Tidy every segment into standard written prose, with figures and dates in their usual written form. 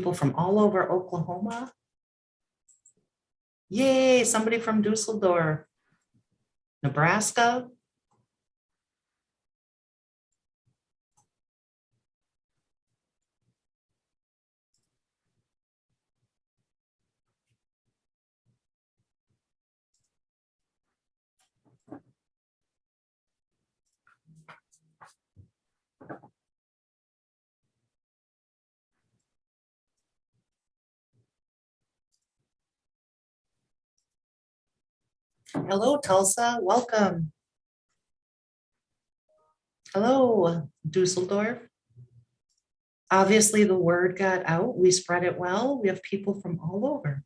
people from all over Oklahoma. Yay, somebody from Dusseldorf, Nebraska. Hello, Tulsa, welcome. Hello, Dusseldorf. Obviously, the word got out. We spread it well. We have people from all over.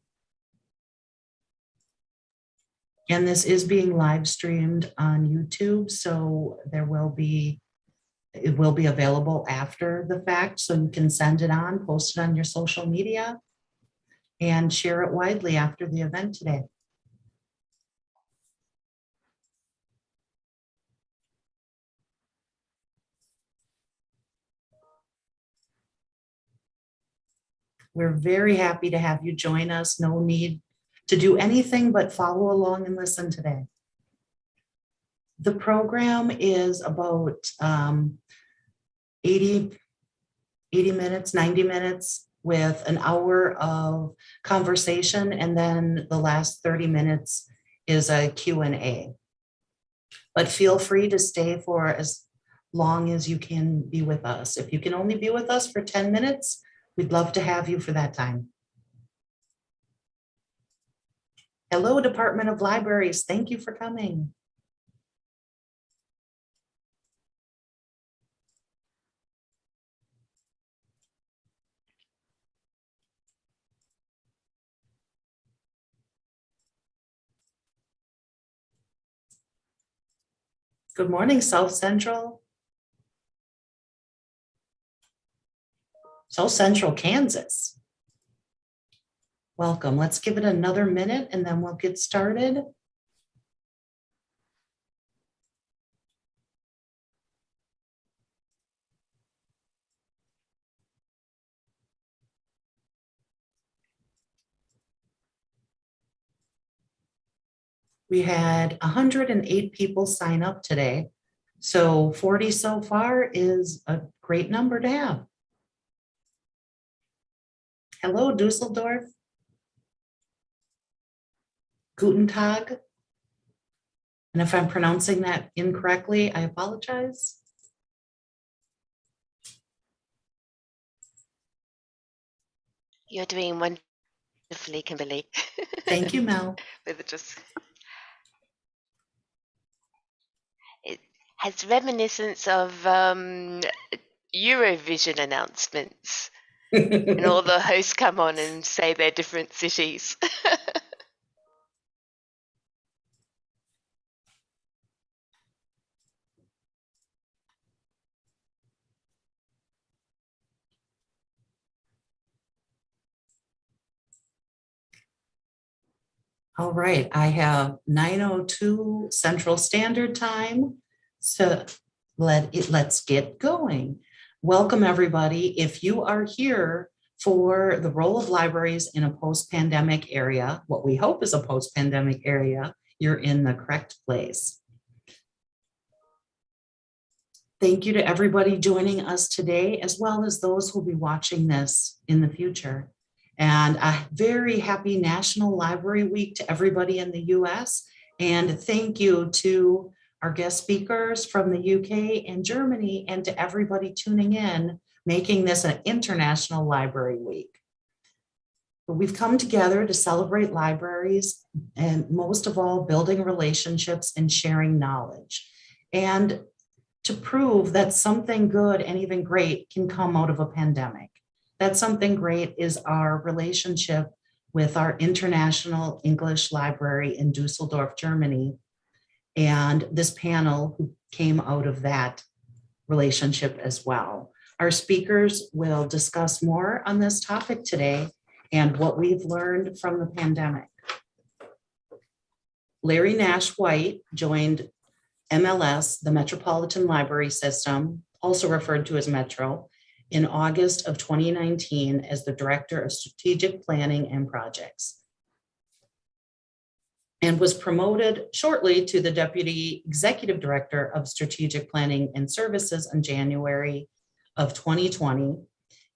And this is being live streamed on YouTube, so it will be available after the fact, so you can send it on, post it on your social media, and share it widely after the event today. We're very happy to have you join us. No need to do anything but follow along and listen today. The program is about 80 minutes, 90 minutes with an hour of conversation, and then the last 30 minutes is a Q&A. But feel free to stay for as long as you can be with us. If you can only be with us for 10 minutes, we'd love to have you for that time. Hello, Department of Libraries. Thank you for coming. Good morning, South Central. South Central Kansas. Welcome. Let's give it another minute and then we'll get started. We had 108 people sign up today. So 40 so far is a great number to have. Hello, Dusseldorf. Guten Tag. And if I'm pronouncing that incorrectly, I apologize. You're doing wonderfully, Kimberly. Thank you, Mel. It has reminiscence of Eurovision announcements. And all the hosts come on and say their different cities. All right, I have 9:02 Central Standard Time. So let's get going. Welcome, everybody. If you are here for the role of libraries in a post-pandemic area, what we hope is a post-pandemic area, you're in the correct place. Thank you to everybody joining us today, as well as those who will be watching this in the future. And a very happy National Library Week to everybody in the US. And thank you to our guest speakers from the UK and Germany, and to everybody tuning in, making this an International Library Week. But we've come together to celebrate libraries, and most of all, building relationships and sharing knowledge. And to prove that something good and even great can come out of a pandemic. That something great is our relationship with our International English Library in Dusseldorf, Germany, and this panel who came out of that relationship as well. Our speakers will discuss more on this topic today and what we've learned from the pandemic. Larry Nash White joined MLS, the Metropolitan Library System, also referred to as Metro, in August of 2019 as the Director of Strategic Planning and Projects, and was promoted shortly to the Deputy Executive Director of Strategic Planning and Services in January of 2020,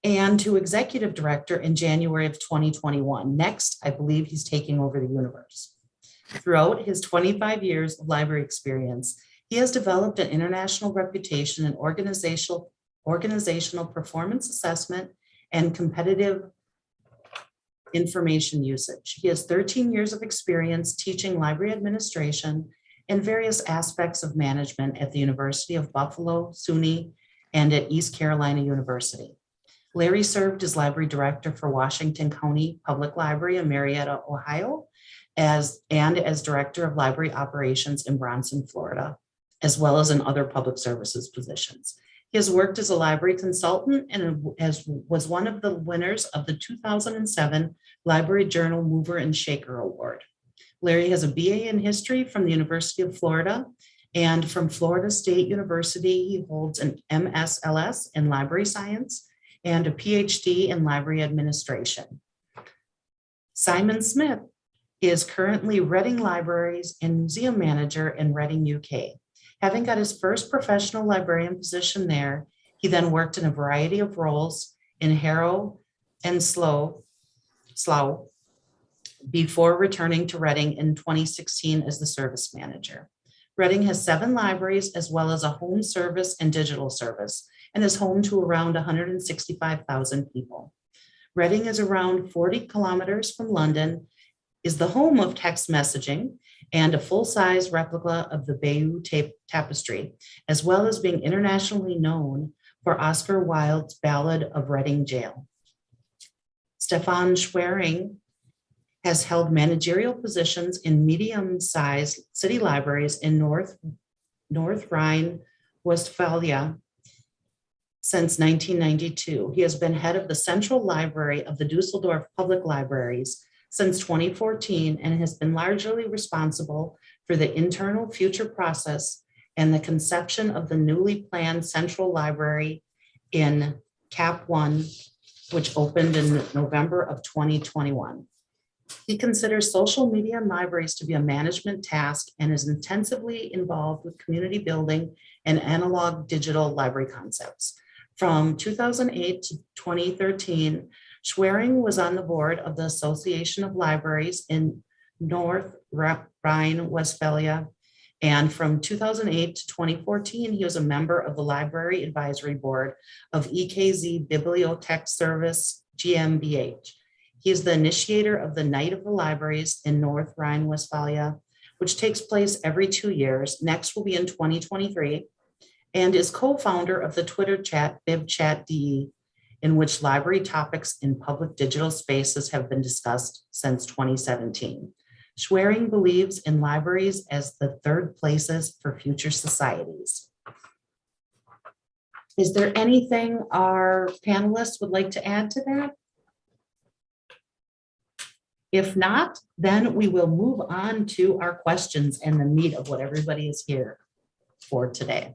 and to Executive Director in January of 2021. Next, I believe he's taking over the universe. Throughout his 25 years of library experience, he has developed an international reputation in organizational performance assessment and competitive information usage. He has 13 years of experience teaching library administration and various aspects of management at the University of Buffalo, SUNY, and at East Carolina University. Larry served as library director for Washington County Public Library in Marietta, Ohio, as director of library operations in Bronson, Florida, as well as in other public services positions. He has worked as a library consultant and was one of the winners of the 2007 Library Journal Mover and Shaker Award. Larry has a BA in history from the University of Florida, and from Florida State University, he holds an MSLS in library science and a PhD in library administration. Simon Smith is currently Reading Libraries and Museum Manager in Reading, UK. Having got his first professional librarian position there, he then worked in a variety of roles in Harrow and Slough before returning to Reading in 2016 as the service manager. Reading has 7 libraries as well as a home service and digital service, and is home to around 165,000 people. Reading is around 40 kilometers from London, is the home of text messaging, and a full-size replica of the Bayeux Tapestry, as well as being internationally known for Oscar Wilde's Ballad of Reading Jail. Stefan Schwering has held managerial positions in medium-sized city libraries in North Rhine-Westphalia since 1992. He has been head of the Central Library of the Dusseldorf Public Libraries since 2014 and has been largely responsible for the internal future process and the conception of the newly planned Central Library in Cap 1, which opened in November of 2021. He considers social media and libraries to be a management task and is intensively involved with community building and analog digital library concepts. From 2008 to 2013, Schwering was on the board of the Association of Libraries in North Rhine-Westphalia, and from 2008 to 2014, he was a member of the Library Advisory Board of EKZ Bibliothek Service GmbH. He is the initiator of the Night of the Libraries in North Rhine-Westphalia, which takes place every 2 years. Next will be in 2023, and is co-founder of the Twitter chat BibChat.de, in which library topics in public digital spaces have been discussed since 2017. Schwering believes in libraries as the third places for future societies. Is there anything our panelists would like to add to that? If not, then we will move on to our questions and the meat of what everybody is here for today.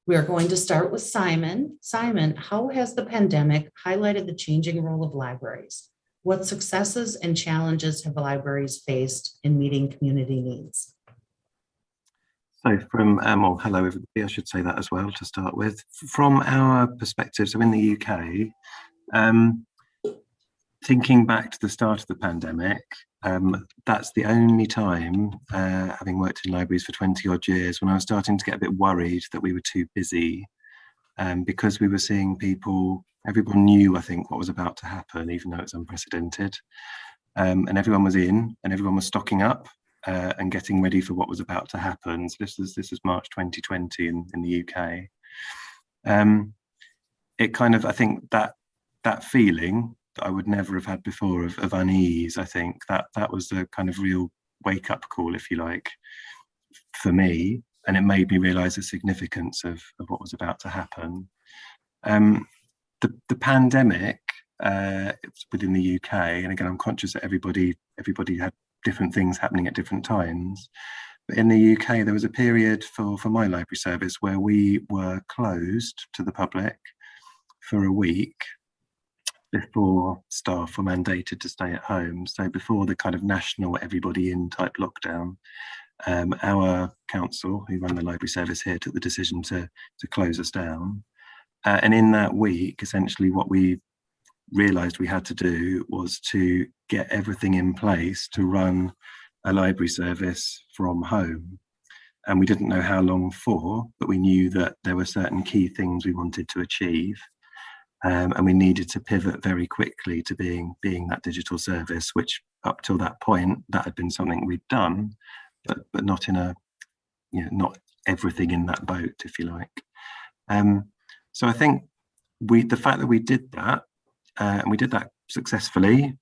We are going to start with Simon. Simon, how has the pandemic highlighted the changing role of libraries? What successes and challenges have libraries faced in meeting community needs? So hello everybody, I should say that as well to start with. From our perspective, so in the UK, thinking back to the start of the pandemic, that's the only time, having worked in libraries for 20 odd years, when I was starting to get a bit worried that we were too busy, because we were seeing people, everyone knew, I think, what was about to happen, even though it's unprecedented. And everyone was in, and everyone was stocking up and getting ready for what was about to happen. So this was March 2020 in the UK. It kind of, I think that feeling that I would never have had before of unease, I think that was the kind of real wake-up call, if you like, for me, and it made me realise the significance of what was about to happen. The pandemic within the UK, and again, I'm conscious that everybody had different things happening at different times, But in the UK, there was a period for my library service where we were closed to the public for a week before staff were mandated to stay at home. So before the kind of national everybody in type lockdown, our council, who run the library service here, took the decision to close us down. And in that week, essentially what we realised we had to do was to get everything in place to run a library service from home. And we didn't know how long for, but we knew that there were certain key things we wanted to achieve. And we needed to pivot very quickly to being that digital service, which up till that point, that had been something we'd done, but not in a, not everything in that boat, if you like. So I think the fact that we did that, and we did that successfully,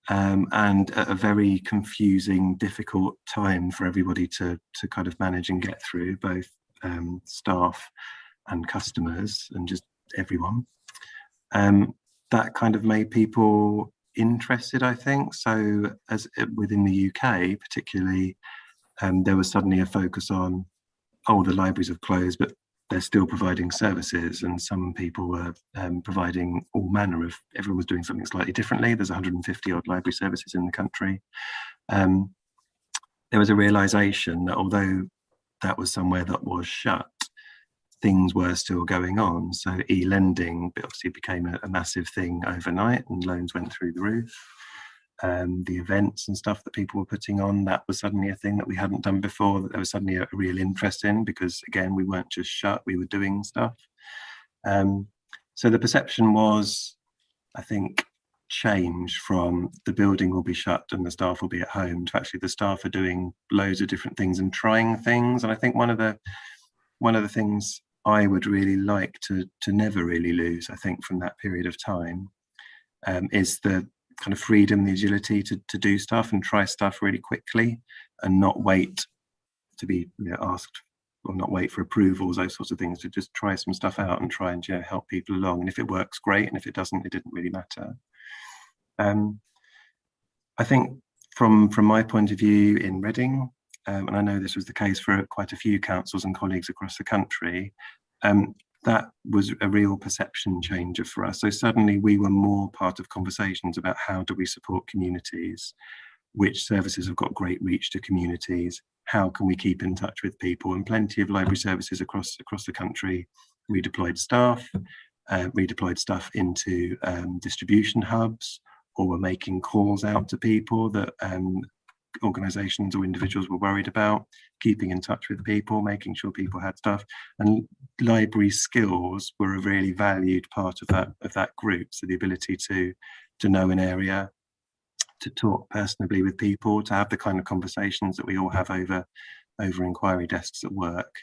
and at a very confusing, difficult time for everybody to kind of manage and get through, both staff and customers and just everyone. That kind of made people interested, I think. So as within the UK particularly, there was suddenly a focus on, oh, the libraries have closed, but they're still providing services, and some people were providing all manner of, everyone was doing something slightly differently. There's 150 odd library services in the country. There was a realization that although that was somewhere that was shut, things were still going on. So e-lending obviously became a massive thing overnight, and loans went through the roof. The events and stuff that people were putting on, that was suddenly a thing that we hadn't done before, that there was suddenly a real interest in, because again, we weren't just shut, we were doing stuff. So the perception was, I think, changed from the building will be shut and the staff will be at home to actually the staff are doing loads of different things and trying things. And I think one of the things I would really like to never really lose, I think, from that period of time, is the kind of freedom, the agility to do stuff and try stuff really quickly, and not wait to be asked, or not wait for approvals, those sorts of things, to just try some stuff out and try and help people along. And if it works, great, and if it doesn't, it didn't really matter. I think from my point of view in Reading, and I know this was the case for quite a few councils and colleagues across the country, that was a real perception changer for us. So suddenly we were more part of conversations about how do we support communities, which services have got great reach to communities, how can we keep in touch with people. And plenty of library services across the country redeployed staff into distribution hubs, or were making calls out to people that organisations or individuals were worried about, keeping in touch with people, making sure people had stuff. And library skills were a really valued part of that group. So the ability to know an area, to talk personally with people, to have the kind of conversations that we all have over inquiry desks at work,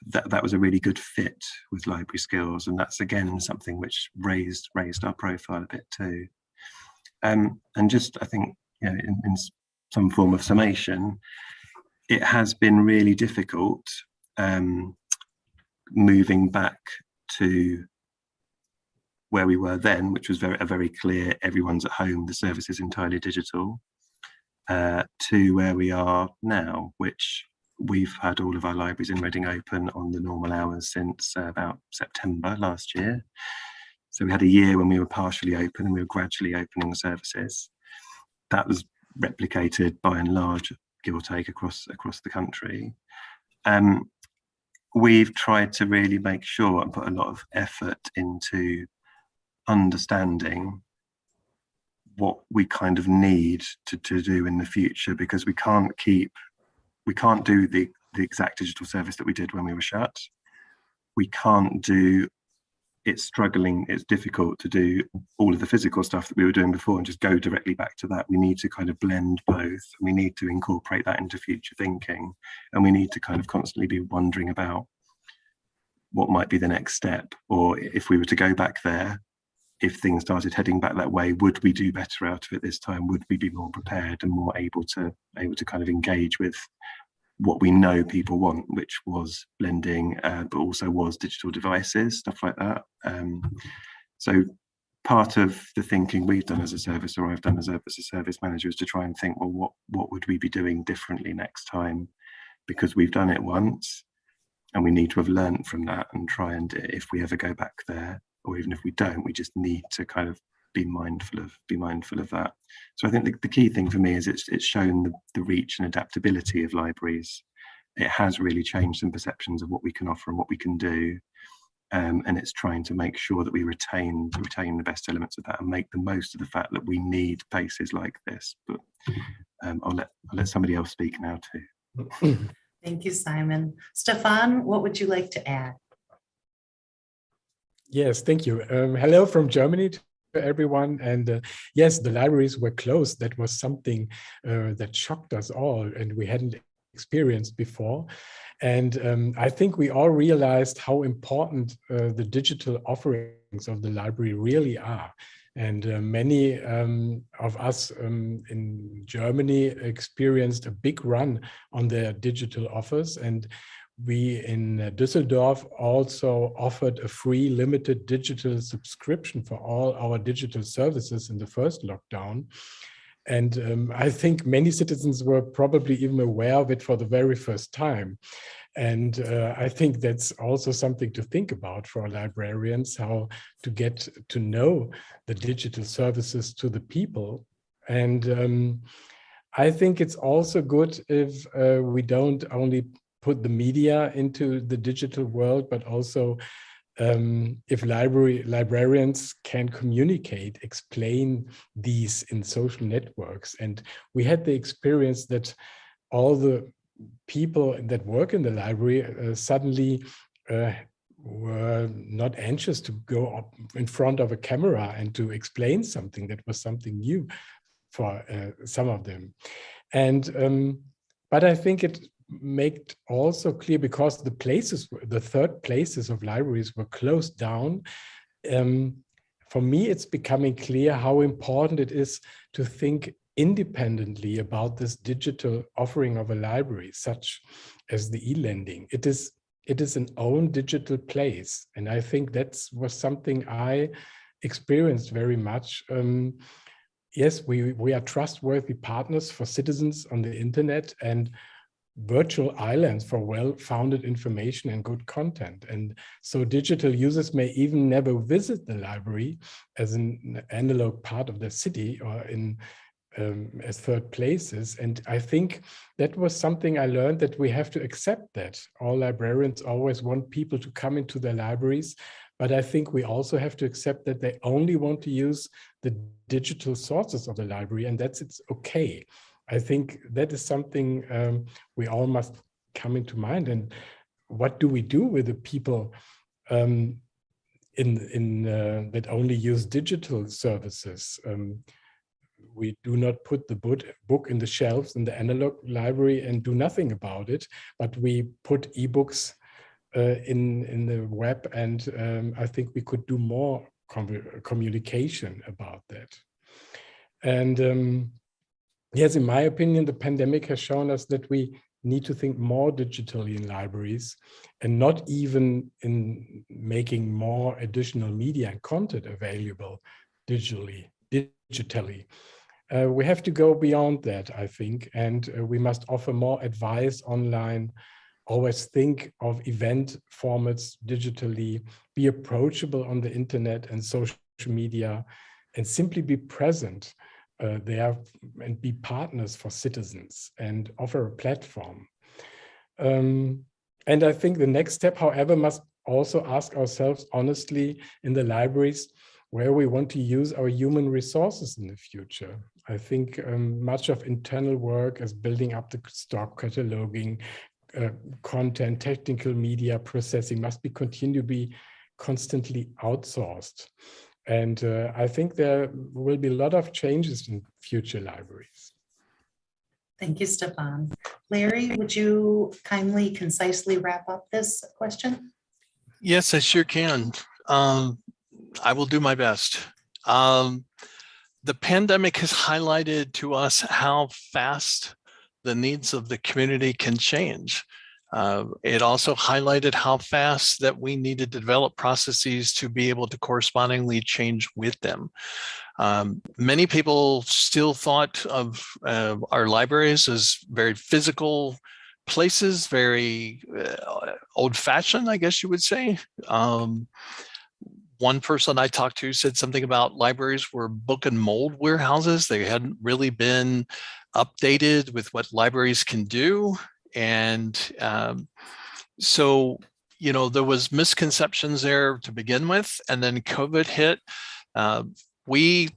that was a really good fit with library skills. And that's again something which raised our profile a bit too. And just, I think, in some form of summation, it has been really difficult moving back to where we were then, which was very clear, everyone's at home, the service is entirely digital, to where we are now, which we've had all of our libraries in Reading open on the normal hours since about September last year. So we had a year when we were partially open and we were gradually opening services. That was replicated by and large, give or take, across the country. We've tried to really make sure and put a lot of effort into understanding what we kind of need to do in the future, because we can't do the exact digital service that we did when we were shut. We can't do, it's difficult to do all of the physical stuff that we were doing before and just go directly back to that. We need to kind of blend both. We need to incorporate that into future thinking, and we need to kind of constantly be wondering about what might be the next step, or if we were to go back there, if things started heading back that way, would we do better out of it this time? Would we be more prepared and more able to kind of engage with what we know people want, which was blending, but also was digital devices, stuff like that. So part of the thinking we've done as a service, or I've done as a service manager, is to try and think, well, what would we be doing differently next time because we've done it once, and we need to have learned from that and try and, if we ever go back there, or even if we don't, we just need to kind of be mindful of that. So I think the key thing for me is it's shown the reach and adaptability of libraries. It has really changed some perceptions of what we can offer and what we can do. And it's trying to make sure that we retain the best elements of that and make the most of the fact that we need places like this. But I'll let somebody else speak now too. Thank you, Simon. Stefan, what would you like to add? Yes, thank you. Hello from Germany to everyone. And yes, the libraries were closed. That was something that shocked us all, and we hadn't experienced before. And I think we all realized how important the digital offerings of the library really are. And many of us in Germany experienced a big run on their digital offers. And we in Düsseldorf also offered a free limited digital subscription for all our digital services in the first lockdown. And I think many citizens were probably even aware of it for the very first time. And I think that's also something to think about for librarians, how to get to know the digital services to the people. And I think it's also good if we don't only put the media into the digital world, but also if librarians can communicate, explain these in social networks. And we had the experience that all the people that work in the library suddenly were not anxious to go up in front of a camera and to explain something that was something new for some of them. And but I think it made also clear, because the third places of libraries were closed down. For me, it's becoming clear how important it is to think independently about this digital offering of a library, such as the e-lending. It is an own digital place. And I think that was something I experienced very much. Yes, we are trustworthy partners for citizens on the internet and virtual islands for well-founded information and good content. And so digital users may even never visit the library as an analog part of the city or as third places. And I think that was something I learned, that we have to accept that. All librarians always want people to come into their libraries, but I think we also have to accept that they only want to use the digital sources of the library, and it's okay. I think that is something we all must come into mind. And what do we do with the people that only use digital services? We do not put the book in the shelves in the analog library and do nothing about it, but we put ebooks in the web, and I think we could do more communication about that. And yes, in my opinion, the pandemic has shown us that we need to think more digitally in libraries, and not even in making more additional media and content available digitally. We have to go beyond that, I think, and we must offer more advice online, always think of event formats digitally, be approachable on the internet and social media, and simply be present there and be partners for citizens and offer a platform. And I think the next step, however, must also ask ourselves honestly in the libraries where we want to use our human resources in the future. I think much of internal work as building up the stock, cataloging, content, technical media processing must continue to be constantly outsourced. And I think there will be a lot of changes in future libraries. Thank you, Stefan. Larry, would you kindly, concisely wrap up this question? Yes, I sure can. I will do my best. The pandemic has highlighted to us how fast the needs of the community can change. It also highlighted how fast that we need to develop processes to be able to correspondingly change with them. Many people still thought of our libraries as very physical places, very old-fashioned, I guess you would say. One person I talked to said something about libraries were book and mold warehouses. They hadn't really been updated with what libraries can do. And so, there was misconceptions there to begin with. And then COVID hit. We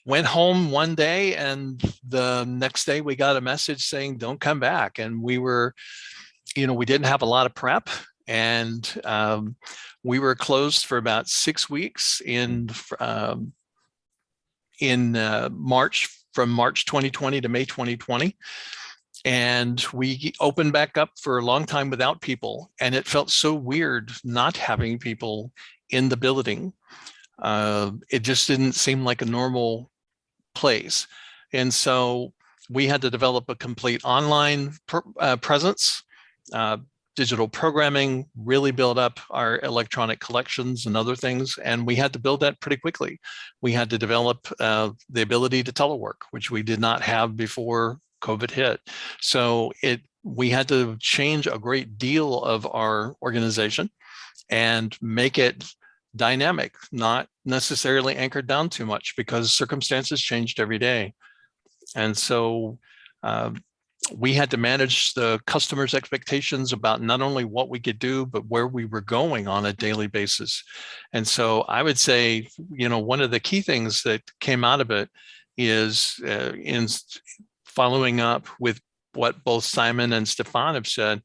went home one day, and the next day we got a message saying, don't come back. And we were, we didn't have a lot of prep. And we were closed for about 6 weeks in March, from March 2020 to May 2020. And we opened back up for a long time without people. And it felt so weird not having people in the building. It just didn't seem like a normal place. And so we had to develop a complete online presence, digital programming, really build up our electronic collections and other things. And we had to build that pretty quickly. We had to develop the ability to telework, which we did not have before COVID hit. So we had to change a great deal of our organization and make it dynamic, not necessarily anchored down too much, because circumstances changed every day. And so we had to manage the customers' expectations about not only what we could do, but where we were going on a daily basis. And so I would say, one of the key things that came out of it is in following up with what both Simon and Stefan have said,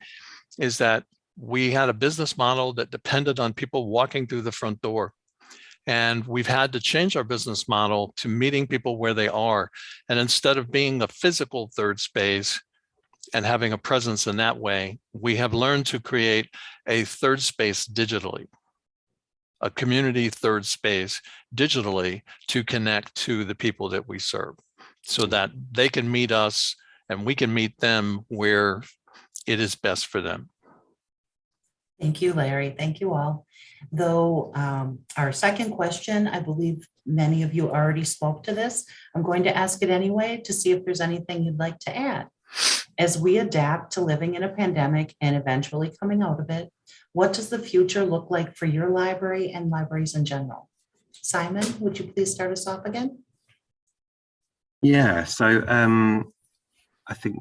is that we had a business model that depended on people walking through the front door. And we've had to change our business model to meeting people where they are. And instead of being a physical third space and having a presence in that way, we have learned to create a third space digitally, a community third space digitally to connect to the people that we serve, so that they can meet us and we can meet them where it is best for them. Thank you, Larry. Thank you all. Though our second question, I believe many of you already spoke to this. I'm going to ask it anyway to see if there's anything you'd like to add. As we adapt to living in a pandemic and eventually coming out of it, what does the future look like for your library and libraries in general? Simon, would you please start us off again? Yeah, so I think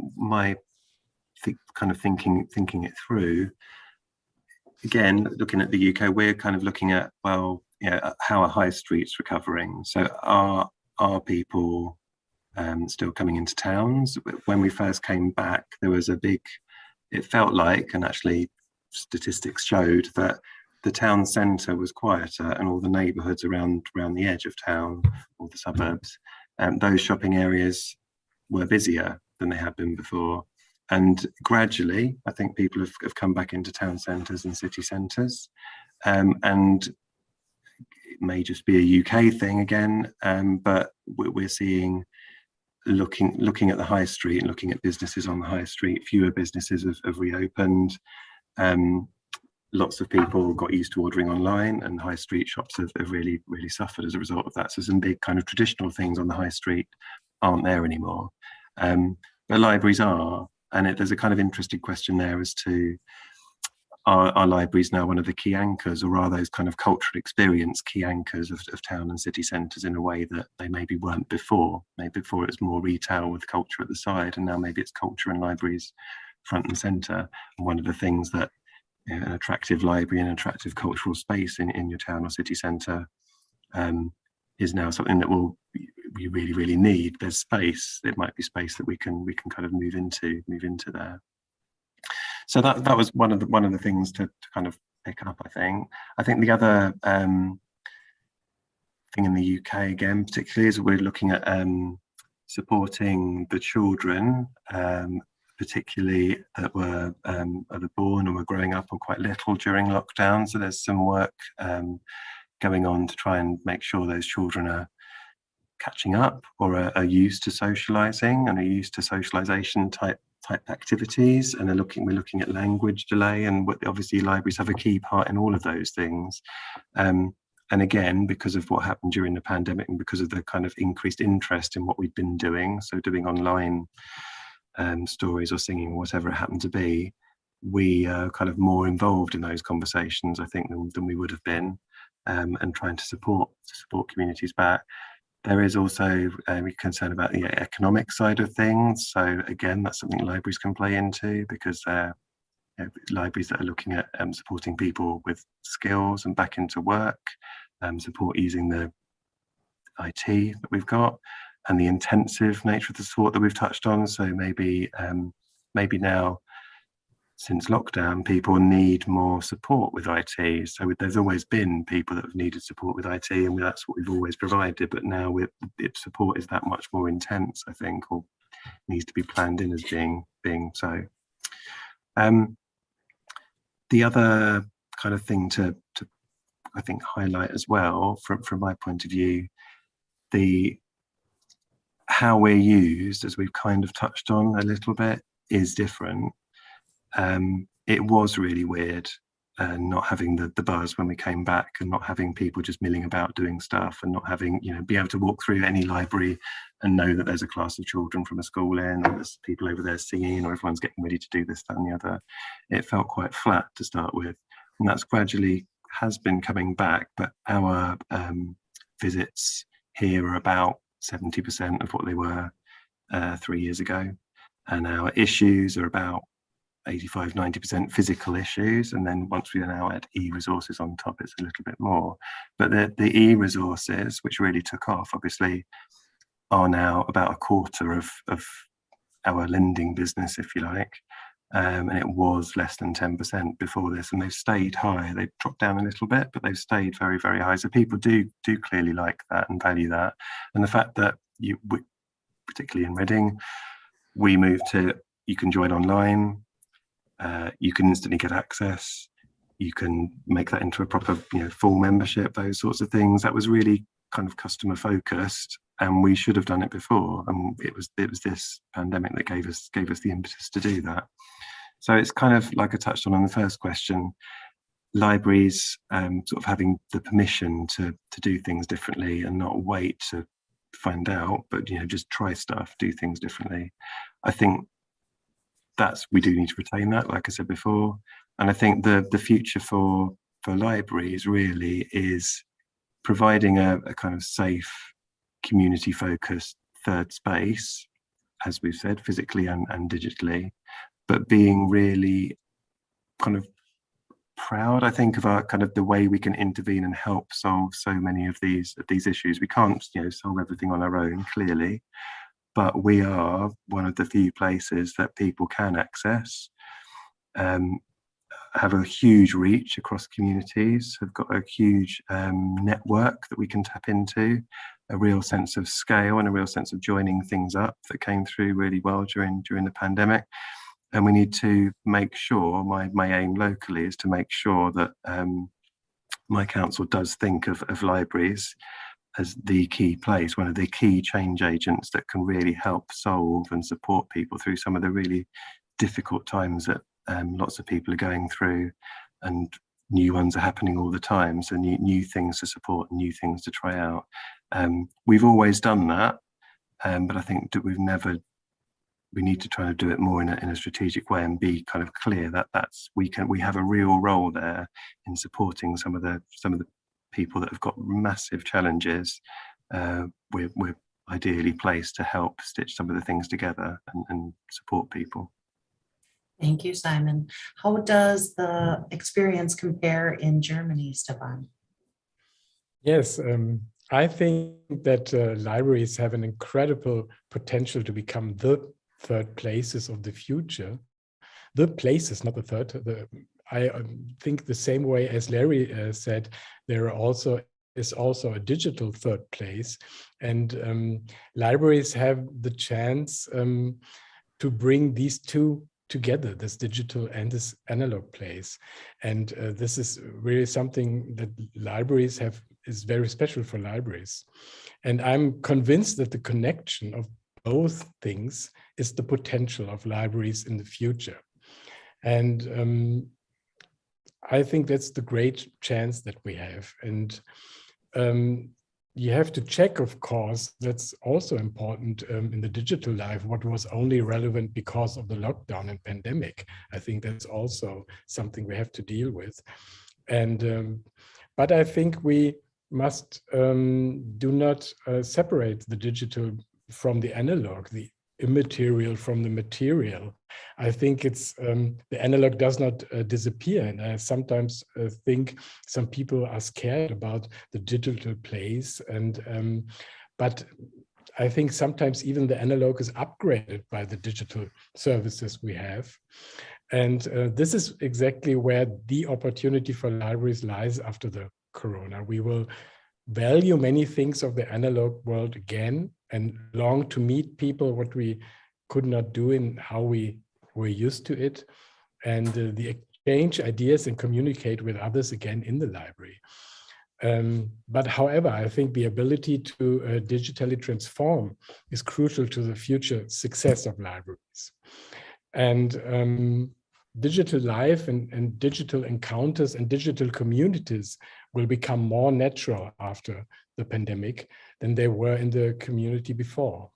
kind of thinking it through, again, looking at the UK, we're kind of looking at, well, how are high streets recovering? So are people still coming into towns? When we first came back, there was it felt like, and actually statistics showed that the town centre was quieter, and all the neighbourhoods around the edge of town, or the suburbs, those shopping areas were busier than they had been before. And gradually, I think people have come back into town centres and city centres. And it may just be a UK thing again, but we're seeing, looking at the high street and looking at businesses on the high street, fewer businesses have reopened. Lots of people got used to ordering online, and high street shops have really, really suffered as a result of that. So some big kind of traditional things on the high street aren't there anymore. But libraries are. And there's a kind of interesting question there as to, are libraries now one of the key anchors, or are those kind of cultural experience key anchors of town and city centres in a way that they maybe weren't before? Maybe before it was more retail with culture at the side, and now maybe it's culture and libraries front and centre. And one of the things that an attractive library and attractive cultural space in your town or city centre is now something that we really, really need. There's space. It might be space that we can kind of move into there. So that was one of the things to kind of pick up. I think the other thing in the UK again, particularly, is we're looking at supporting the children, particularly that were either born or were growing up or quite little during lockdown. So there's some work going on to try and make sure those children are catching up, or are used to socializing and are used to socialization type activities. And we're looking at language delay, and obviously libraries have a key part in all of those things. And again, because of what happened during the pandemic, and because of the kind of increased interest in what we've been doing, so doing online stories or singing or whatever it happened to be, we are kind of more involved in those conversations, I think, than we would have been, and trying to support communities back. There is also a concern about the economic side of things. So again, that's something libraries can play into, because libraries that are looking at supporting people with skills and back into work, support using the IT that we've got, and the intensive nature of the support that we've touched on. So maybe now, since lockdown, people need more support with IT. So there's always been people that have needed support with IT, and that's what we've always provided. But now support is that much more intense, I think, or needs to be planned in as being so. The other kind of thing to I think highlight as well, from my point of view, how we're used, as we've kind of touched on a little bit, is different. It was really weird not having the buzz when we came back, and not having people just milling about doing stuff, and not having, be able to walk through any library and know that there's a class of children from a school in, or there's people over there singing, or everyone's getting ready to do this, that and the other. It felt quite flat to start with, and that's gradually has been coming back. But our visits here are about 70% of what they were 3 years ago, and our issues are about 85-90% physical issues, and then once we now add e-resources on top, it's a little bit more. But the e-resources, which really took off, obviously, are now about a quarter of our lending business, if you like, and it was less than 10% before this, and they've stayed high. They've dropped down a little bit, but they've stayed very, very high. So people do clearly like that and value that, and the fact that particularly in Reading, we moved to, you can join online. You can instantly get access. You can make that into a proper, full membership. Those sorts of things. That was really kind of customer focused, and we should have done it before. And it was this pandemic that gave us the impetus to do that. So it's kind of like I touched on the first question. Libraries sort of having the permission to do things differently and not wait to find out, but just try stuff, do things differently. I think we do need to retain that, like I said before. And I think the future for libraries really is providing a kind of safe, community-focused third space, as we've said, physically and digitally, but being really kind of proud, I think, of our kind of the way we can intervene and help solve so many of these issues. We can't, solve everything on our own, clearly, but we are one of the few places that people can access, have a huge reach across communities, have got a huge network that we can tap into, a real sense of scale and a real sense of joining things up that came through really well during the pandemic. And we need to make sure, my aim locally is to make sure that my council does think of libraries as the key place, one of the key change agents that can really help solve and support people through some of the really difficult times that lots of people are going through, and new ones are happening all the time. So new things to support, new things to try out. We've always done that, but I think that we need to try to do it more in a strategic way, and be kind of clear that we have a real role there in supporting some of the people that have got massive challenges. We're ideally placed to help stitch some of the things together and support people. Thank you, Simon. How does the experience compare in Germany, Stefan? Yes, I think that libraries have an incredible potential to become the third places of the future. The places, not the third. I think the same way as Larry said, there is also a digital third place, and libraries have the chance to bring these two together, this digital and this analog place. And this is really something that libraries is very special for libraries. And I'm convinced that the connection of both things is the potential of libraries in the future. And I think that's the great chance that we have. And you have to check, of course, that's also important in the digital life, what was only relevant because of the lockdown and pandemic. I think that's also something we have to deal with. And but I think we must do not separate the digital from the analog, the immaterial from the material. I think it's the analog does not disappear, and I sometimes think some people are scared about the digital place, and but I think sometimes even the analog is upgraded by the digital services we have. And this is exactly where the opportunity for libraries lies after the corona. We will value many things of the analog world again and long to meet people, what we could not do in how we were used to it, and the exchange ideas and communicate with others again in the library. But however, I think the ability to digitally transform is crucial to the future success of libraries. And digital life and digital encounters and digital communities will become more natural after the pandemic than they were in the community before.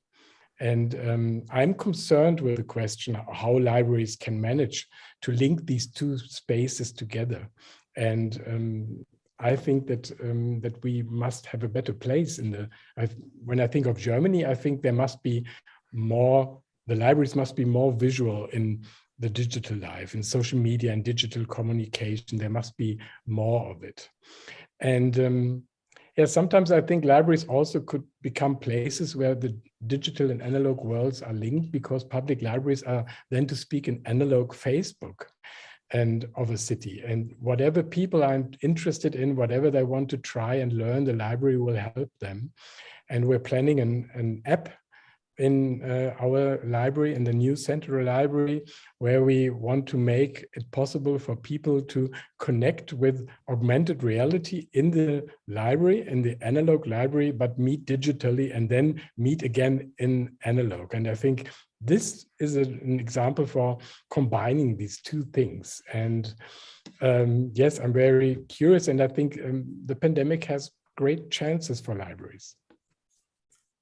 And I'm concerned with the question how libraries can manage to link these two spaces together. And I think that that we must have a better place in the. When I think of Germany, I think there must be more. The libraries must be more visual in the digital life, in social media and digital communication. There must be more of it. And yeah, sometimes I think libraries also could become places where the digital and analog worlds are linked, because public libraries are then, to speak, an analog Facebook and of a city. And whatever people are interested in, whatever they want to try and learn, the library will help them. And we're planning an app in our library, in the new central library, where we want to make it possible for people to connect with augmented reality in the library, in the analog library, but meet digitally and then meet again in analog. And I think this is an example for combining these two things. And yes, I'm very curious, and I think the pandemic has great chances for libraries.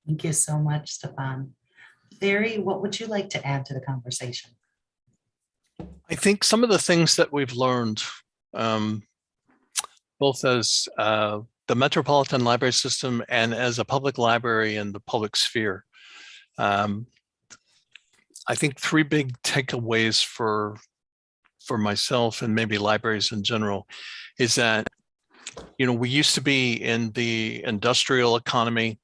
Thank you so much, Stefan. Barry, what would you like to add to the conversation? I think some of the things that we've learned, both as the Metropolitan Library System and as a public library in the public sphere, I think three big takeaways for myself and maybe libraries in general is that, you know, we used to be in the industrial economy,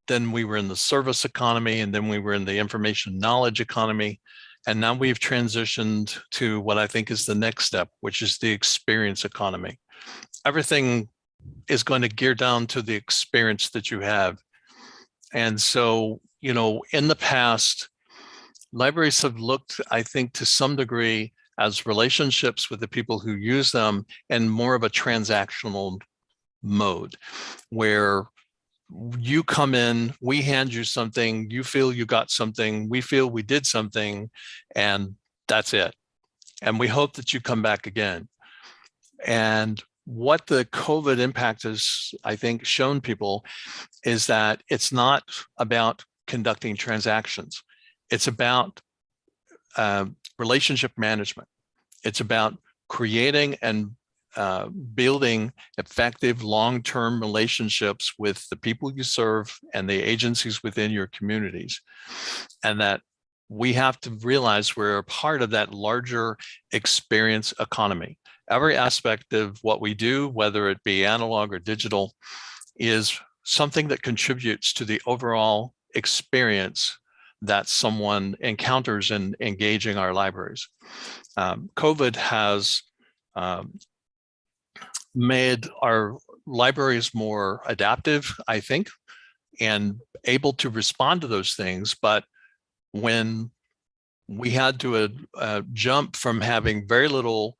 then we were in the service economy, and then we were in the information knowledge economy. And now we've transitioned to what I think is the next step, which is the experience economy. Everything is going to gear down to the experience that you have. And so, you know, in the past, libraries have looked, I think, to some degree as relationships with the people who use them in more of a transactional mode, where you come in, we hand you something, you feel you got something, we feel we did something, and that's it. And we hope that you come back again. And what the COVID impact has, I think, shown people is that it's not about conducting transactions. It's about relationship management. It's about creating and building effective long-term relationships with the people you serve and the agencies within your communities. And that we have to realize we're a part of that larger experience economy. Every aspect of what we do, whether it be analog or digital, is something that contributes to the overall experience that someone encounters in engaging our libraries. COVID has made our libraries more adaptive, I think, and able to respond to those things. But when we had to jump from having very little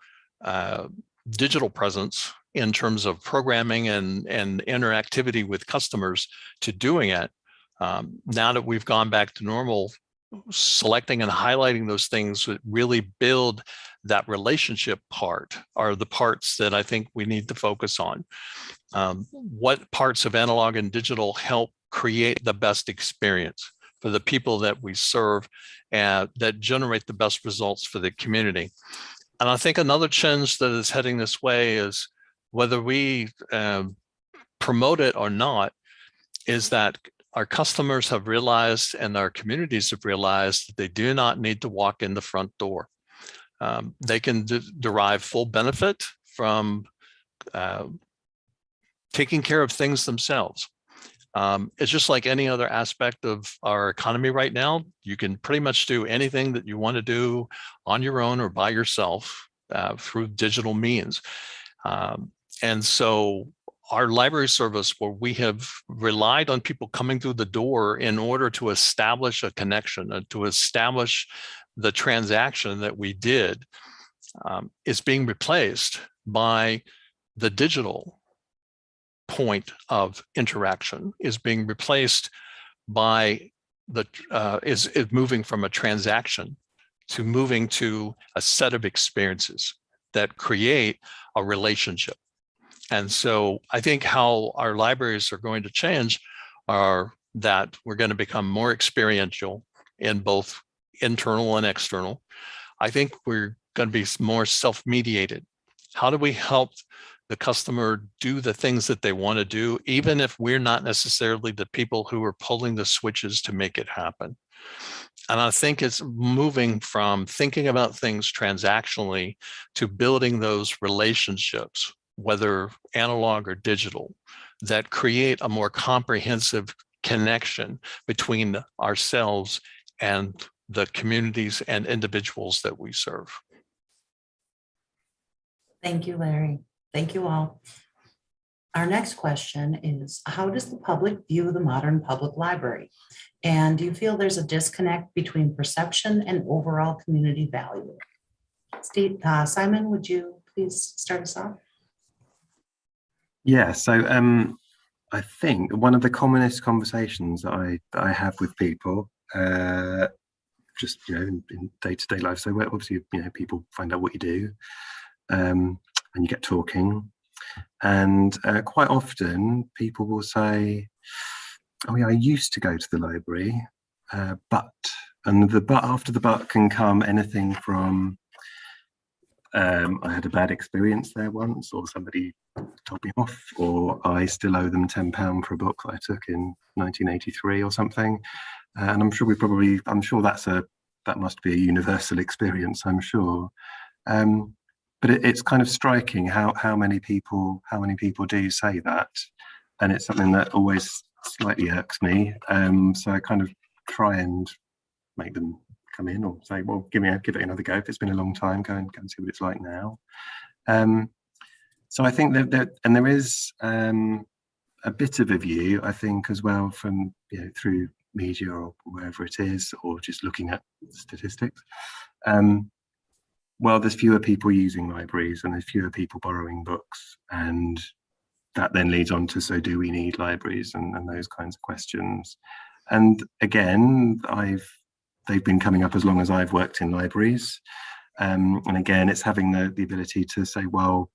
digital presence in terms of programming and interactivity with customers to doing it, now that we've gone back to normal, selecting and highlighting those things that really build that relationship part are the parts that I think we need to focus on. What parts of analog and digital help create the best experience for the people that we serve and that generate the best results for the community? And I think another change that is heading this way is, whether we promote it or not, is that our customers have realized and our communities have realized that they do not need to walk in the front door. They can derive full benefit from taking care of things themselves. It's just like any other aspect of our economy right now. You can pretty much do anything that you want to do on your own or by yourself through digital means. And so our library service, where we have relied on people coming through the door in order to establish a connection and to establish the transaction that we did, is being replaced by the digital point of interaction, is being replaced by the is moving from a transaction to moving to a set of experiences that create a relationship. And so I think how our libraries are going to change are that we're going to become more experiential in both internal and external. I think we're going to be more self-mediated. How do we help the customer do the things that they want to do, even if we're not necessarily the people who are pulling the switches to make it happen? And I think it's moving from thinking about things transactionally to building those relationships, whether analog or digital, that create a more comprehensive connection between ourselves and the communities and individuals that we serve. Thank you, Larry. Thank you all. Our next question is, how does the public view the modern public library? And do you feel there's a disconnect between perception and overall community value? Steve, Simon, would you please start us off? Yeah, so I think one of the commonest conversations that I have with people, just in day-to-day life. So obviously, people find out what you do, and you get talking, and quite often people will say, "Oh yeah, I used to go to the library, but," and the but after the but can come anything from, I had a bad experience there once, or somebody told me off, or I still owe them £10 for a book that I took in 1983 or something. And I'm sure that must be a universal experience, I'm sure. But it's kind of striking how many people do say that, and it's something that always slightly irks me. So I kind of try and make them come in, or say, well, give it another go. If it's been a long time, go and see what it's like now. So I think there is a bit of a view, I think, as well, from through media or wherever it is, or just looking at statistics. Well, there's fewer people using libraries and there's fewer people borrowing books, and that then leads on to, so do we need libraries, and those kinds of questions. And again, they've been coming up as long as I've worked in libraries. And again, it's having the ability to say, well,